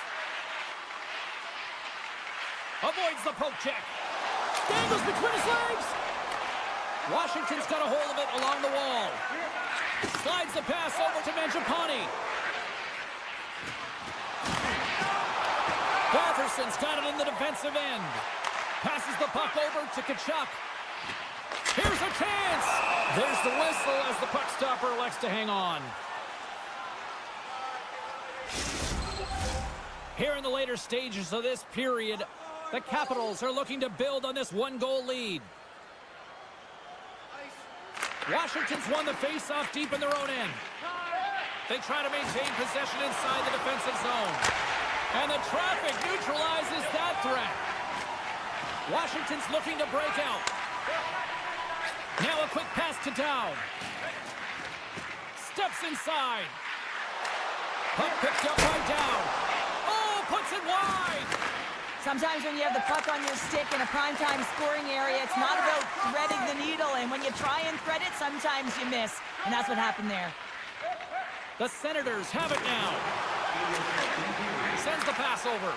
Avoids the poke check. Dangles between his legs. Washington's got a hold of it along the wall. Slides the pass over to Mangiapane. Bathurst Carlson's got it in the defensive end. Passes the puck over to Tkachuk. Here's a chance. There's the whistle as the puck stopper elects to hang on. Here in the later stages of this period, the Capitals are looking to build on this one-goal lead. Washington's won the face-off deep in their own end. They try to maintain possession inside the defensive zone. And the traffic neutralizes that threat. Washington's looking to break out. Now a quick pass to Dow. Steps inside. Puck picked up by Dow. Oh, puts it wide. Sometimes when you have the puck on your stick in a primetime scoring area, it's not about threading the needle, and when you try and thread it, sometimes you miss. And that's what happened there. The Senators have it now. Sends the pass over.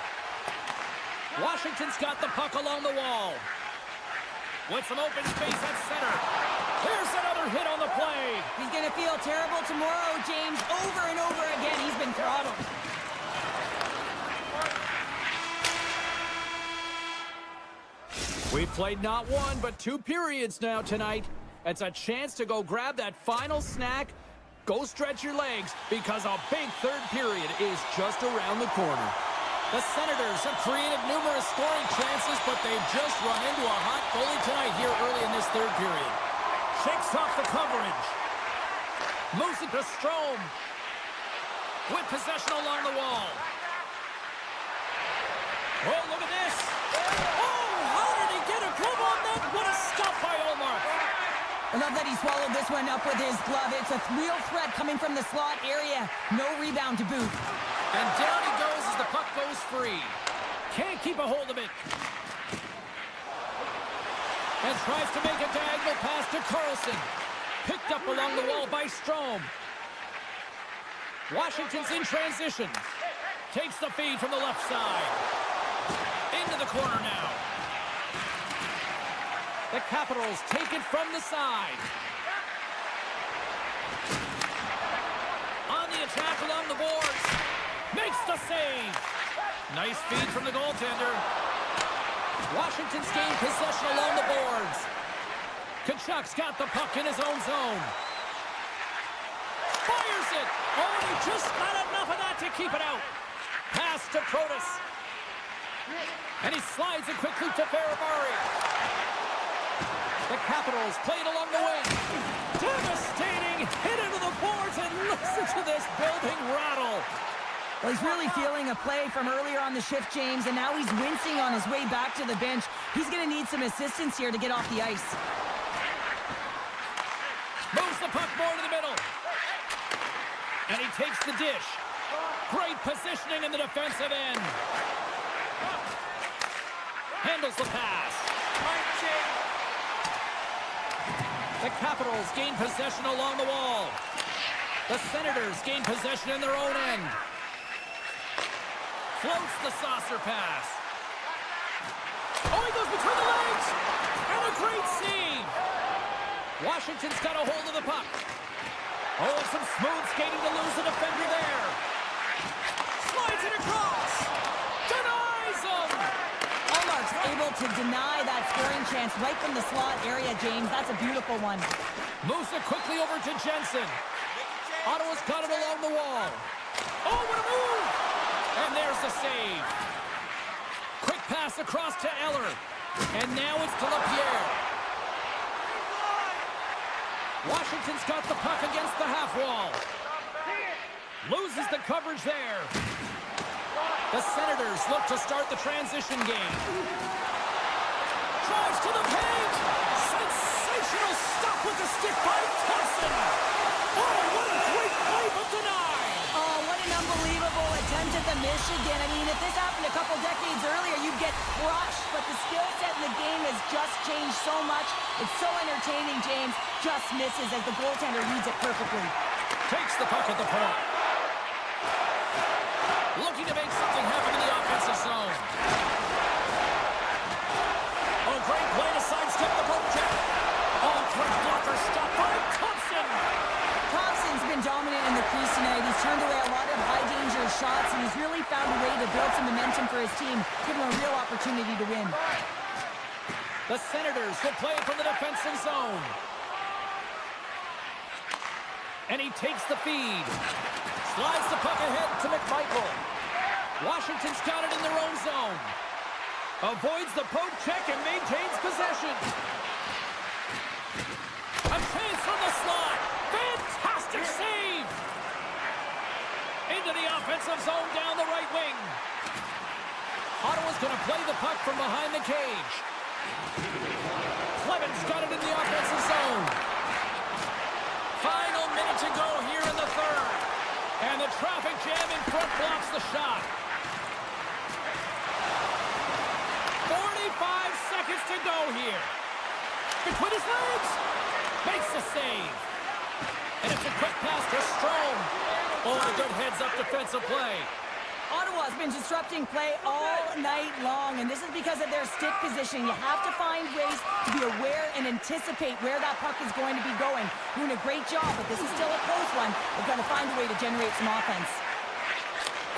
Washington's got the puck along the wall. With some open space at center. Here's another hit on the play. He's going to feel terrible tomorrow, James. Over and over again, he's been throttled. We've played not one, but 2 periods now tonight. It's a chance to go grab that final snack. Go stretch your legs, because a big third period is just around the corner. The Senators have created numerous scoring chances, but they've just run into a hot goalie tonight here early in this third period. Shakes off the coverage. Moves it to Strome. With possession along the wall. Oh, look at this. Oh, how did he get a glove on that? What a stop by Omar. I love that he swallowed this one up with his glove. It's a real threat coming from the slot area. No rebound to boot. And down he goes as the puck goes free. Can't keep a hold of it. And tries to make a diagonal pass to Carlson. Picked up along the wall by Strome. Washington's in transition. Takes the feed from the left side. Into the corner now. The Capitals take it from the side. On the attack along the boards. Makes the save. Nice feed from the goaltender. Washington's gained possession along the boards. Tkachuk's got the puck in his own zone. Fires it. Oh, he just got enough of that to keep it out. Pass to Protas. And he slides it quickly to Ferrabari. The Capitals play it along the wing. Devastating hit into the boards, and listen to this building rattle. Well, he's really feeling a play from earlier on the shift, James, and now he's wincing on his way back to the bench. He's going to need some assistance here to get off the ice. Moves the puck more to the middle. And he takes the dish. Great positioning in the defensive end. Handles the pass. The Capitals gain possession along the wall. The Senators gain possession in their own end. Floats the saucer pass. Oh, he goes between the legs! And a great save! Washington's got a hold of the puck. Oh, some smooth skating to lose the defender there. Slides it across. Denies him! Allmark's able to deny that scoring chance right from the slot area, James. That's a beautiful one. Moves it quickly over to Jensen. Ottawa's got it along the wall. Oh, what a move! And there's the save. Quick pass across to Eller. And now it's to LaPierre. Washington's got the puck against the half wall. Loses the coverage there. The Senators look to start the transition game. Drives to the paint. Sensational stop with the stick by Thompson. Oh, what a great play, but denied. Oh, what an unbelievable attempt at the Michigan. I mean, if this happened a couple decades earlier, you'd get crushed, but the skill set in the game has just changed so much. It's so entertaining, James. Just misses as the goaltender reads it perfectly. Takes the puck at the point. Looking to make something happen in the offensive zone. Oh, great play to sidestep the poke check. Oh, quick blocker stop by Thompson. Thompson's been dominant in the crease tonight. He's turned away a lot of high-danger shots, and he's really found a way to build some momentum for his team, give him a real opportunity to win. The Senators will play from the defensive zone. And he takes the feed. Slides the puck ahead to McMichael. Washington's got it in their own zone. Avoids the poke check and maintains possession. A chance from the slot. Fantastic save. Into the offensive zone down the right wing. Ottawa's going to play the puck from behind the cage. Clement's got it in the offensive zone. Final minute to go here in the third. And the traffic jam in front blocks the shot. 45 seconds to go here. Between his legs. Makes the save. And it's a quick pass to Strome. Oh, a good heads-up defensive play. Ottawa's been disrupting play all night long, and this is because of their stick position. You have to find ways to be aware and anticipate where that puck is going to be going. Doing a great job, but this is still a close one. They've got to find a way to generate some offense.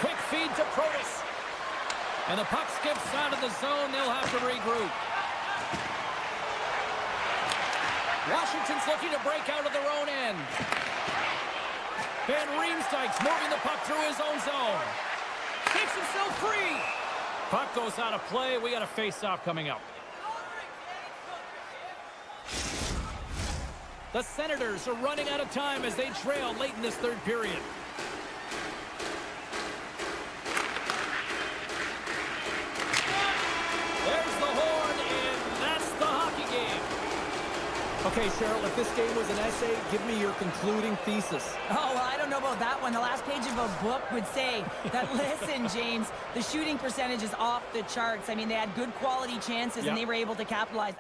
Quick feed to Protas. And the puck skips out of the zone. They'll have to regroup. Washington's looking to break out of their own end. Van Riemsdyk's moving the puck through his own zone. Takes himself free. Puck goes out of play. We got a face-off coming up. The Senators are running out of time as they trail late in this third period. There's the horn, and that's the hockey game. Okay, Cheryl, if this game was an essay, give me your concluding thesis. Oh, well, I don't know about that one. The last page of a book would say that, listen, James, the shooting percentage is off the charts. I mean, they had good quality chances, and they were able to capitalize.